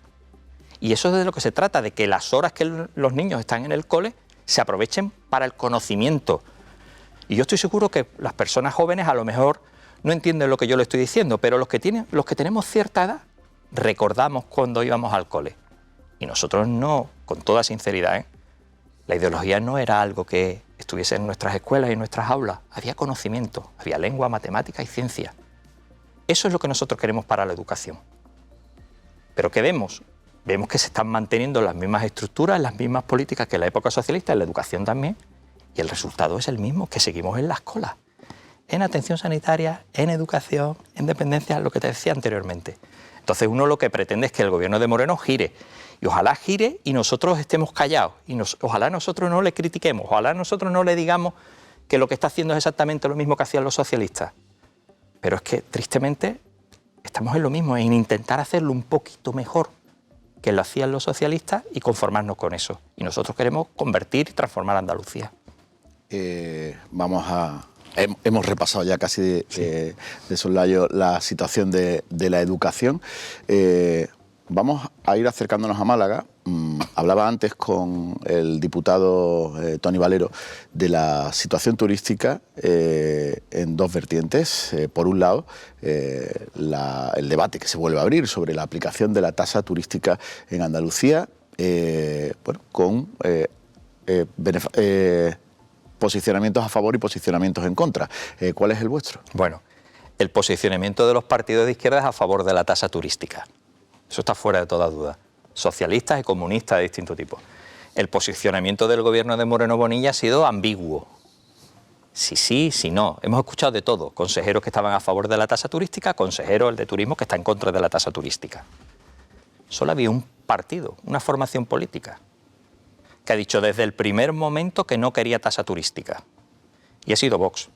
Y eso es de lo que se trata, de que las horas que los niños están en el cole se aprovechen para el conocimiento. Y yo estoy seguro que las personas jóvenes a lo mejor no entienden lo que yo le estoy diciendo, pero los que tenemos cierta edad recordamos cuando íbamos al cole. Y nosotros no, con toda sinceridad, la ideología no era algo que estuviese en nuestras escuelas y en nuestras aulas. Había conocimiento, había lengua, matemática y ciencia. Eso es lo que nosotros queremos para la educación. ¿Pero qué vemos? Vemos que se están manteniendo las mismas estructuras, las mismas políticas que en la época socialista, en la educación también, y el resultado es el mismo, que seguimos en las colas. En atención sanitaria, en educación, en dependencia, lo que te decía anteriormente. Entonces uno lo que pretende es que el gobierno de Moreno gire, y ojalá gire y nosotros estemos callados, y ojalá nosotros no le critiquemos, ojalá nosotros no le digamos que lo que está haciendo es exactamente lo mismo que hacían los socialistas. Pero es que, tristemente, estamos en lo mismo, en intentar hacerlo un poquito mejor que lo hacían los socialistas y conformarnos con eso. Y nosotros queremos convertir y transformar Andalucía. Hemos repasado ya casi de soslayo la situación de la educación. Vamos a ir acercándonos a Málaga. Hablaba antes con el diputado Toni Valero de la situación turística en dos vertientes. Por un lado, el debate que se vuelve a abrir sobre la aplicación de la tasa turística en Andalucía, con posicionamientos a favor y posicionamientos en contra. ¿Cuál es el vuestro? Bueno, el posicionamiento de los partidos de izquierda es a favor de la tasa turística. Eso está fuera de toda duda. Socialistas y comunistas de distinto tipo. el posicionamiento del gobierno de Moreno Bonilla ha sido ambiguo. Sí, sí, no. Hemos escuchado de todo. Consejeros que estaban a favor de la tasa turística, consejero el de turismo que está en contra de la tasa turística. Solo había un partido, una formación política, que ha dicho desde el primer momento que no quería tasa turística. Y ha sido Vox.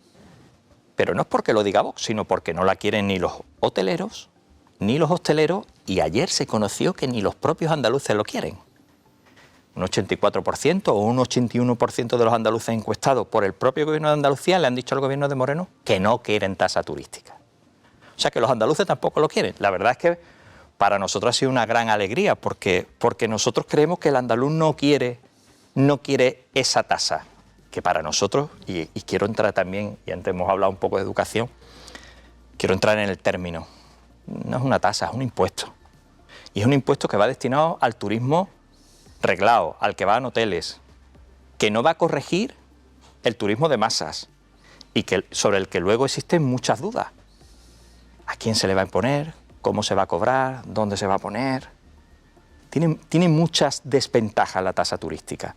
Pero no es porque lo diga Vox, sino porque no la quieren ni los hoteleros, ni los hosteleros, y ayer se conoció que ni los propios andaluces lo quieren. Un 84% o un 81% de los andaluces encuestados por el propio gobierno de Andalucía le han dicho al gobierno de Moreno que no quieren tasa turística. O sea que los andaluces tampoco lo quieren. La verdad es que para nosotros ha sido una gran alegría porque nosotros creemos que el andaluz no quiere esa tasa, que para nosotros, y quiero entrar también, y antes hemos hablado un poco de educación, quiero entrar en el término. No es una tasa, es un impuesto. Y es un impuesto que va destinado al turismo reglado, al que va en hoteles, que no va a corregir el turismo de masas y sobre el que luego existen muchas dudas. ¿A quién se le va a imponer? ¿Cómo se va a cobrar? ¿Dónde se va a poner? Tiene muchas desventajas la tasa turística.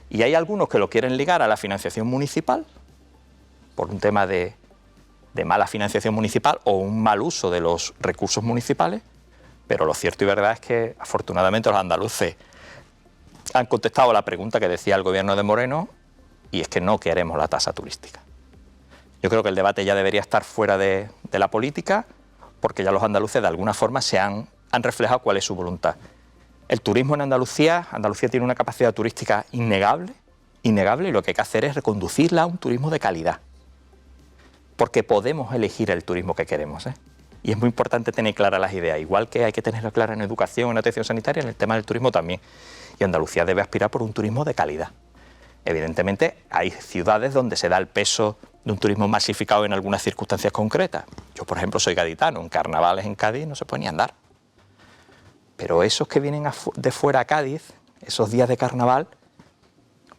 Y hay algunos que lo quieren ligar a la financiación municipal, por un tema de mala financiación municipal o un mal uso de los recursos municipales, pero lo cierto y verdad es que afortunadamente los andaluces han contestado la pregunta que decía el gobierno de Moreno, y es que no queremos la tasa turística. Yo creo que el debate ya debería estar fuera de la política, porque ya los andaluces de alguna forma han reflejado cuál es su voluntad. El turismo en Andalucía tiene una capacidad turística innegable, y lo que hay que hacer es reconducirla a un turismo de calidad, porque podemos elegir el turismo que queremos, ¿eh? Y es muy importante tener claras las ideas, igual que hay que tenerlas claras en educación, en atención sanitaria, en el tema del turismo también. Y Andalucía debe aspirar por un turismo de calidad. Evidentemente hay ciudades donde se da el peso de un turismo masificado en algunas circunstancias concretas. Yo, por ejemplo, soy gaditano, en carnavales en Cádiz no se puede ni andar. Pero esos que vienen de fuera a Cádiz, esos días de carnaval,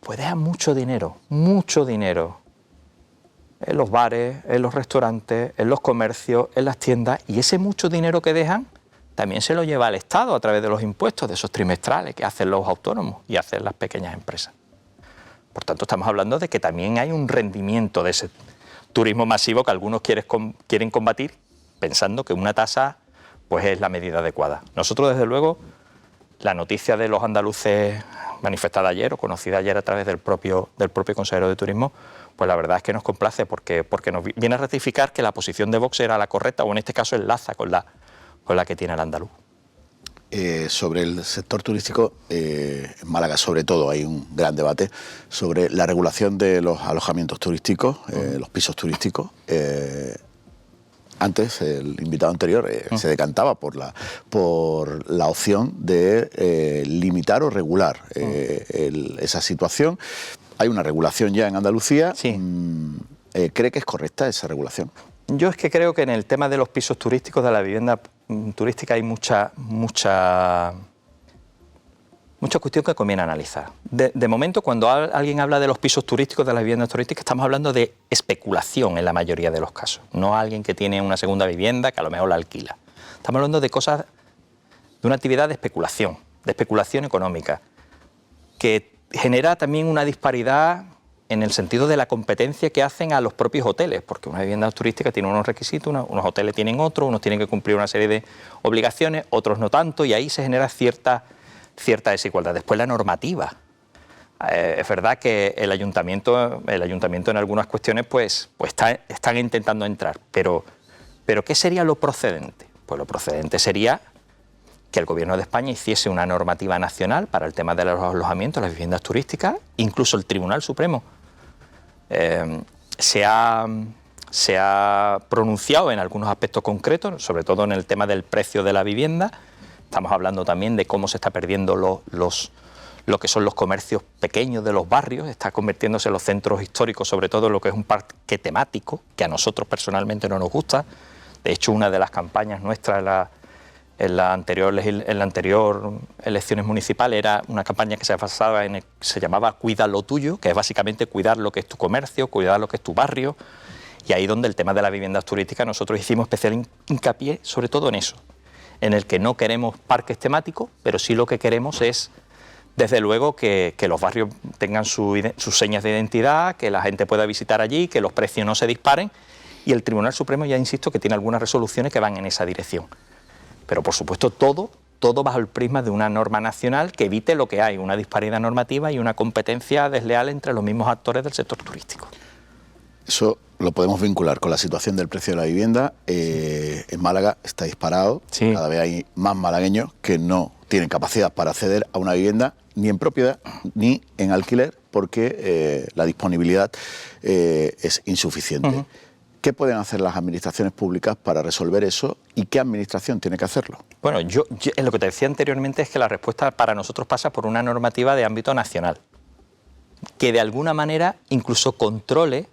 pues dejan mucho dinero en los bares, en los restaurantes, en los comercios, en las tiendas, y ese mucho dinero que dejan también se lo lleva el Estado a través de los impuestos, de esos trimestrales que hacen los autónomos y hacen las pequeñas empresas. Por tanto, estamos hablando de que también hay un rendimiento de ese turismo masivo que algunos quieren combatir pensando que una tasa pues es la medida adecuada. Nosotros, desde luego, la noticia de los andaluces manifestada ayer o conocida ayer a través del propio consejero de Turismo, pues la verdad es que nos complace porque nos viene a ratificar que la posición de Vox era la correcta, o en este caso enlaza con la que tiene el andaluz. Sobre el sector turístico, en Málaga sobre todo hay un gran debate sobre la regulación de los alojamientos turísticos, los pisos turísticos. Antes, el invitado anterior se decantaba por la opción de limitar o regular esa situación. Hay una regulación ya en Andalucía. Sí. ¿Cree que es correcta esa regulación? Yo es que creo que en el tema de los pisos turísticos, de la vivienda turística, hay mucha cuestión que conviene analizar. De momento, cuando alguien habla de los pisos turísticos, de las viviendas turísticas, estamos hablando de especulación en la mayoría de los casos. No alguien que tiene una segunda vivienda que a lo mejor la alquila. Estamos hablando de cosas, de una actividad de especulación económica, que genera también una disparidad en el sentido de la competencia que hacen a los propios hoteles, porque una vivienda turística tiene unos requisitos, unos hoteles tienen otros, unos tienen que cumplir una serie de obligaciones, otros no tanto, y ahí se genera cierta desigualdad. Después, la normativa. Es verdad que el ayuntamiento en algunas cuestiones pues están intentando entrar, pero ¿qué sería lo procedente? Pues lo procedente sería que el Gobierno de España hiciese una normativa nacional para el tema de los alojamientos, las viviendas turísticas. Incluso el Tribunal Supremo se ha pronunciado en algunos aspectos concretos, sobre todo en el tema del precio de la vivienda. Estamos hablando también de cómo se está perdiendo lo que son los comercios pequeños de los barrios, está convirtiéndose en los centros históricos, sobre todo en lo que es un parque temático, que a nosotros personalmente no nos gusta. De hecho, una de las campañas nuestras en la anterior elecciones municipales era una campaña que se llamaba Cuida lo tuyo, que es básicamente cuidar lo que es tu comercio, cuidar lo que es tu barrio, y ahí donde el tema de las viviendas turísticas nosotros hicimos especial hincapié sobre todo en eso, en el que no queremos parques temáticos, pero sí lo que queremos es Desde luego que los barrios tengan sus señas de identidad, que la gente pueda visitar allí, que los precios no se disparen, y el Tribunal Supremo, ya insisto, que tiene algunas resoluciones que van en esa dirección. Pero por supuesto todo bajo el prisma de una norma nacional que evite lo que hay, una disparidad normativa y una competencia desleal entre los mismos actores del sector turístico. Eso lo podemos vincular con la situación del precio de la vivienda. En Málaga está disparado, sí. Cada vez hay más malagueños que no tienen capacidad para acceder a una vivienda ni en propiedad ni en alquiler porque la disponibilidad es insuficiente. Uh-huh. ¿Qué pueden hacer las administraciones públicas para resolver eso y qué administración tiene que hacerlo? Bueno, yo lo que te decía anteriormente es que la respuesta para nosotros pasa por una normativa de ámbito nacional que de alguna manera incluso controle,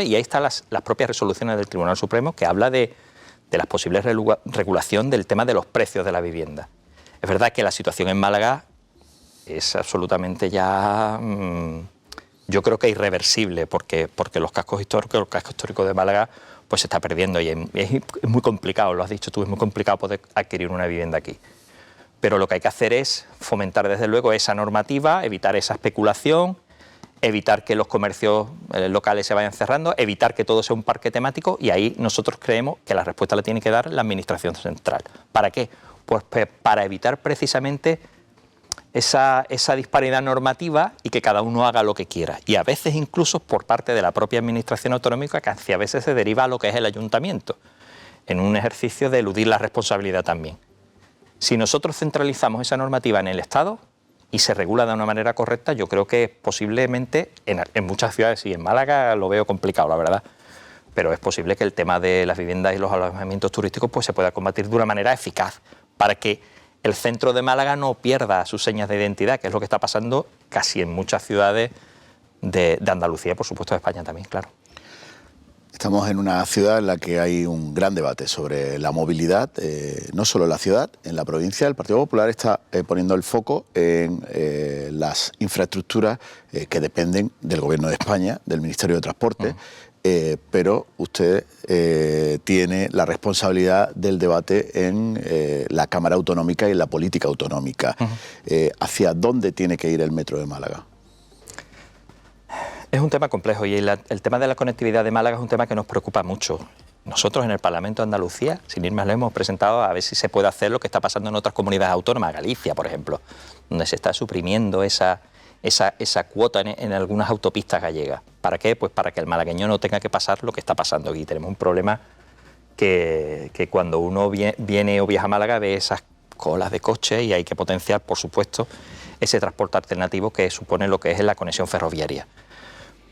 y ahí están las propias resoluciones del Tribunal Supremo que habla de las posibles regulación del tema de los precios de la vivienda. Es verdad que la situación en Málaga es absolutamente ya, yo creo que irreversible, porque el casco histórico de Málaga pues se está perdiendo y es muy complicado, lo has dicho tú, es muy complicado poder adquirir una vivienda aquí. Pero lo que hay que hacer es fomentar desde luego esa normativa, evitar esa especulación, evitar que los comercios locales se vayan cerrando, evitar que todo sea un parque temático, y ahí nosotros creemos que la respuesta la tiene que dar la Administración Central. ¿Para qué? Pues para evitar precisamente esa disparidad normativa y que cada uno haga lo que quiera. Y a veces incluso por parte de la propia Administración Autonómica, que a veces se deriva a lo que es el Ayuntamiento, en un ejercicio de eludir la responsabilidad también. Si nosotros centralizamos esa normativa en el Estado y se regula de una manera correcta, yo creo que posiblemente en muchas ciudades, y en Málaga lo veo complicado, la verdad, pero es posible que el tema de las viviendas y los alojamientos turísticos pues se pueda combatir de una manera eficaz para que el centro de Málaga no pierda sus señas de identidad, que es lo que está pasando casi en muchas ciudades de Andalucía, por supuesto de España también, claro. Estamos en una ciudad en la que hay un gran debate sobre la movilidad, no solo en la ciudad, en la provincia. El Partido Popular está poniendo el foco en las infraestructuras que dependen del Gobierno de España, del Ministerio de Transporte, pero usted tiene la responsabilidad del debate en la Cámara Autonómica y en la política autonómica. ¿Hacia dónde tiene que ir el metro de Málaga? Es un tema complejo y el tema de la conectividad de Málaga es un tema que nos preocupa mucho. Nosotros en el Parlamento de Andalucía, sin ir más lejos, hemos presentado a ver si se puede hacer lo que está pasando en otras comunidades autónomas, Galicia, por ejemplo, donde se está suprimiendo esa cuota en algunas autopistas gallegas. ¿Para qué? Pues para que el malagueño no tenga que pasar lo que está pasando aquí. Tenemos un problema que cuando uno viene o viaja a Málaga ve esas colas de coches y hay que potenciar, por supuesto, ese transporte alternativo que supone lo que es la conexión ferroviaria.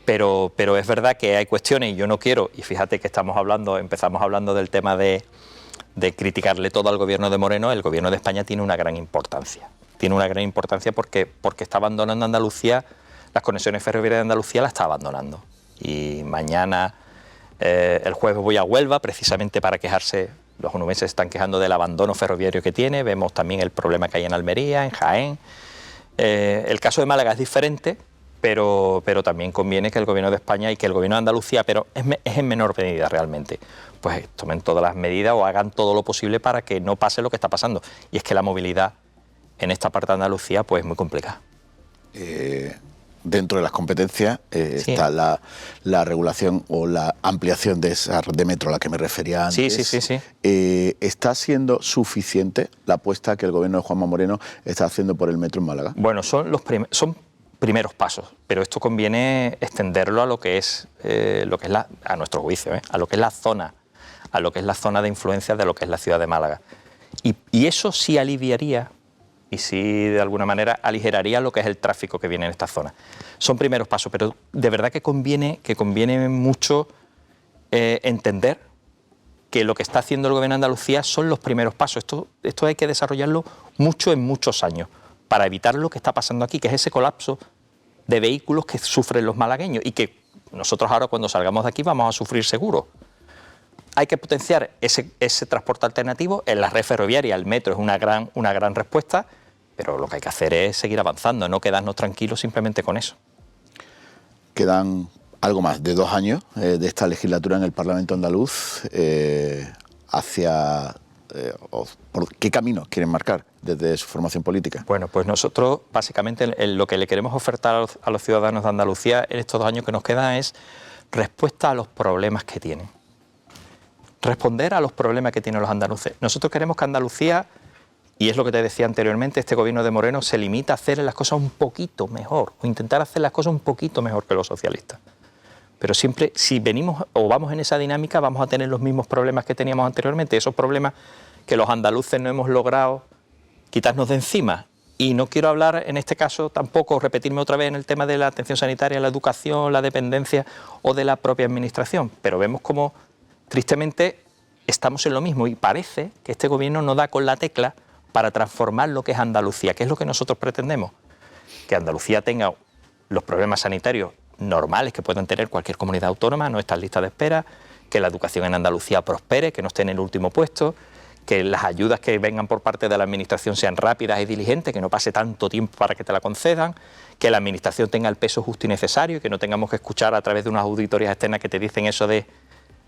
Pero es verdad que hay cuestiones y yo no quiero, y fíjate que empezamos hablando del tema de criticarle todo al gobierno de Moreno. El gobierno de España tiene una gran importancia. Tiene una gran importancia porque está abandonando Andalucía, las conexiones ferroviarias de Andalucía las está abandonando. Y mañana, el jueves voy a Huelva precisamente para quejarse. Los onubenses están quejando del abandono ferroviario que tiene, vemos también el problema que hay en Almería, en Jaén. El caso de Málaga es diferente, pero también conviene que el gobierno de España y que el gobierno de Andalucía, pero es en menor medida realmente, pues tomen todas las medidas o hagan todo lo posible para que no pase lo que está pasando. Y es que la movilidad en esta parte de Andalucía pues es muy complicada. Dentro de las competencias sí. Está la regulación o la ampliación de esa red de metro a la que me refería antes. Sí. ¿Está siendo suficiente la apuesta que el gobierno de Juanma Moreno está haciendo por el metro en Málaga? Bueno, son primeros pasos, pero esto conviene extenderlo a lo que es a nuestro juicio, a lo que es la zona, de influencia de lo que es la ciudad de Málaga. Y eso sí aliviaría y sí de alguna manera aligeraría lo que es el tráfico que viene en esta zona. Son primeros pasos, pero de verdad que conviene mucho entender que lo que está haciendo el gobierno de Andalucía son los primeros pasos. Esto hay que desarrollarlo mucho en muchos años para evitar lo que está pasando aquí, que es ese colapso de vehículos que sufren los malagueños y que nosotros ahora cuando salgamos de aquí vamos a sufrir seguro. Hay que potenciar ese transporte alternativo. En la red ferroviaria el metro es una gran respuesta, pero lo que hay que hacer es seguir avanzando, no quedarnos tranquilos simplemente con eso. Quedan algo más de 2 años de esta legislatura en el Parlamento andaluz. ¿Hacia o por qué caminos quieren marcar desde su formación política? Bueno, pues nosotros básicamente lo que le queremos ofertar a los ciudadanos de Andalucía en estos 2 años que nos quedan es respuesta a los problemas que tienen. Responder a los problemas que tienen los andaluces. Nosotros queremos que Andalucía, y es lo que te decía anteriormente, este gobierno de Moreno se limita a hacer las cosas un poquito mejor, o intentar hacer las cosas un poquito mejor que los socialistas. Pero siempre, si venimos o vamos en esa dinámica, vamos a tener los mismos problemas que teníamos anteriormente, esos problemas que los andaluces no hemos logrado quitarnos de encima. Y no quiero hablar en este caso tampoco, repetirme otra vez en el tema de la atención sanitaria, la educación, la dependencia o de la propia administración, pero vemos como tristemente estamos en lo mismo y parece que este gobierno no da con la tecla para transformar lo que es Andalucía, que es lo que nosotros pretendemos, que Andalucía tenga los problemas sanitarios normales que puedan tener cualquier comunidad autónoma, no estar en lista de espera, que la educación en Andalucía prospere, que no esté en el último puesto, que las ayudas que vengan por parte de la administración sean rápidas y diligentes, que no pase tanto tiempo para que te la concedan, que la administración tenga el peso justo y necesario y que no tengamos que escuchar a través de unas auditorías externas que te dicen eso de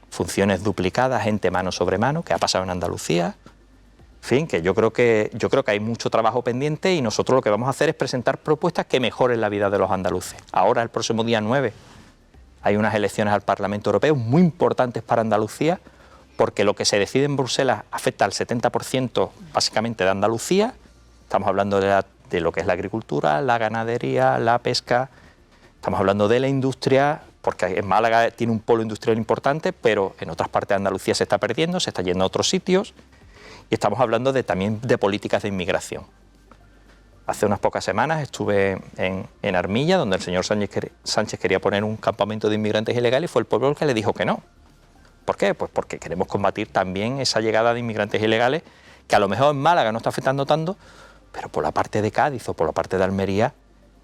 funciones duplicadas, gente mano sobre mano, que ha pasado en Andalucía. En fin, que yo creo que hay mucho trabajo pendiente y nosotros lo que vamos a hacer es presentar propuestas que mejoren la vida de los andaluces. Ahora, el próximo día 9, hay unas elecciones al Parlamento Europeo muy importantes para Andalucía, porque lo que se decide en Bruselas afecta al 70% básicamente de Andalucía. Estamos hablando de lo que es la agricultura, la ganadería, la pesca, estamos hablando de la industria, porque en Málaga tiene un polo industrial importante, pero en otras partes de Andalucía se está perdiendo, se está yendo a otros sitios. Y estamos hablando también de políticas de inmigración. Hace unas pocas semanas estuve en Armilla, donde el señor Sánchez quería poner un campamento de inmigrantes ilegales y fue el pueblo el que le dijo que no. ¿Por qué? Pues porque queremos combatir también esa llegada de inmigrantes ilegales, que a lo mejor en Málaga no está afectando tanto, pero por la parte de Cádiz o por la parte de Almería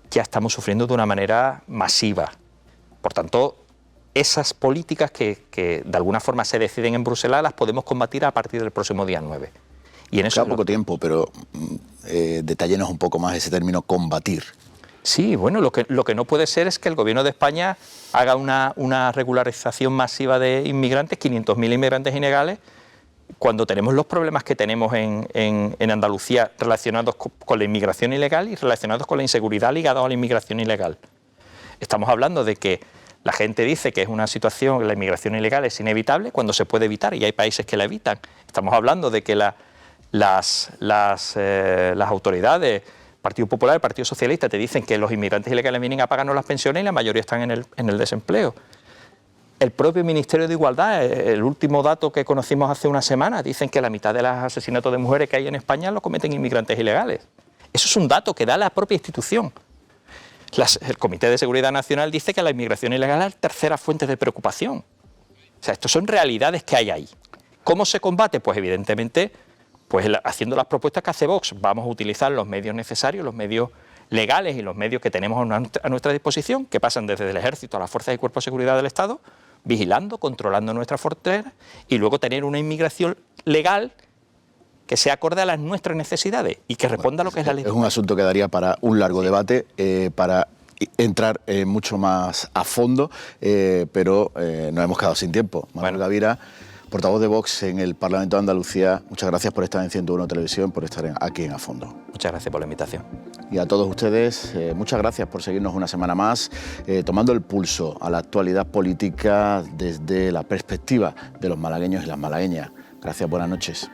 ya estamos sufriendo de una manera masiva. Por tanto, esas políticas que de alguna forma se deciden en Bruselas las podemos combatir a partir del próximo día 9. Y en eso queda poco tiempo, pero detállenos un poco más ese término combatir. Sí, bueno, lo que no puede ser es que el gobierno de España haga una regularización masiva de inmigrantes, 500.000 inmigrantes ilegales, cuando tenemos los problemas que tenemos en Andalucía relacionados con la inmigración ilegal y relacionados con la inseguridad ligada a la inmigración ilegal. Estamos hablando de que la gente dice que es una situación, la inmigración ilegal es inevitable cuando se puede evitar y hay países que la evitan. Estamos hablando de que las autoridades, Partido Popular, el Partido Socialista, te dicen que los inmigrantes ilegales vienen a pagarnos las pensiones y la mayoría están en el desempleo. El propio Ministerio de Igualdad, el último dato que conocimos hace una semana, dicen que la mitad de los asesinatos de mujeres que hay en España los cometen inmigrantes ilegales. Eso es un dato que da la propia institución. El Comité de Seguridad Nacional dice que la inmigración ilegal es la tercera fuente de preocupación. O sea, estas son realidades que hay ahí. ¿Cómo se combate? Pues evidentemente, haciendo las propuestas que hace Vox. Vamos a utilizar los medios necesarios, los medios legales y los medios que tenemos a nuestra disposición, que pasan desde el Ejército a las fuerzas y cuerpos de seguridad del Estado, vigilando, controlando nuestras fronteras y luego tener una inmigración legal que sea acorde a las nuestras necesidades y que responda a lo que es la ley. Es un asunto que daría para un largo debate, para entrar mucho más a fondo, pero nos hemos quedado sin tiempo. Manuel Gavira, portavoz de Vox en el Parlamento de Andalucía, muchas gracias por estar en 101 Televisión, por estar aquí en A Fondo. Muchas gracias por la invitación. Y a todos ustedes, muchas gracias por seguirnos una semana más, tomando el pulso a la actualidad política desde la perspectiva de los malagueños y las malagueñas. Gracias, buenas noches.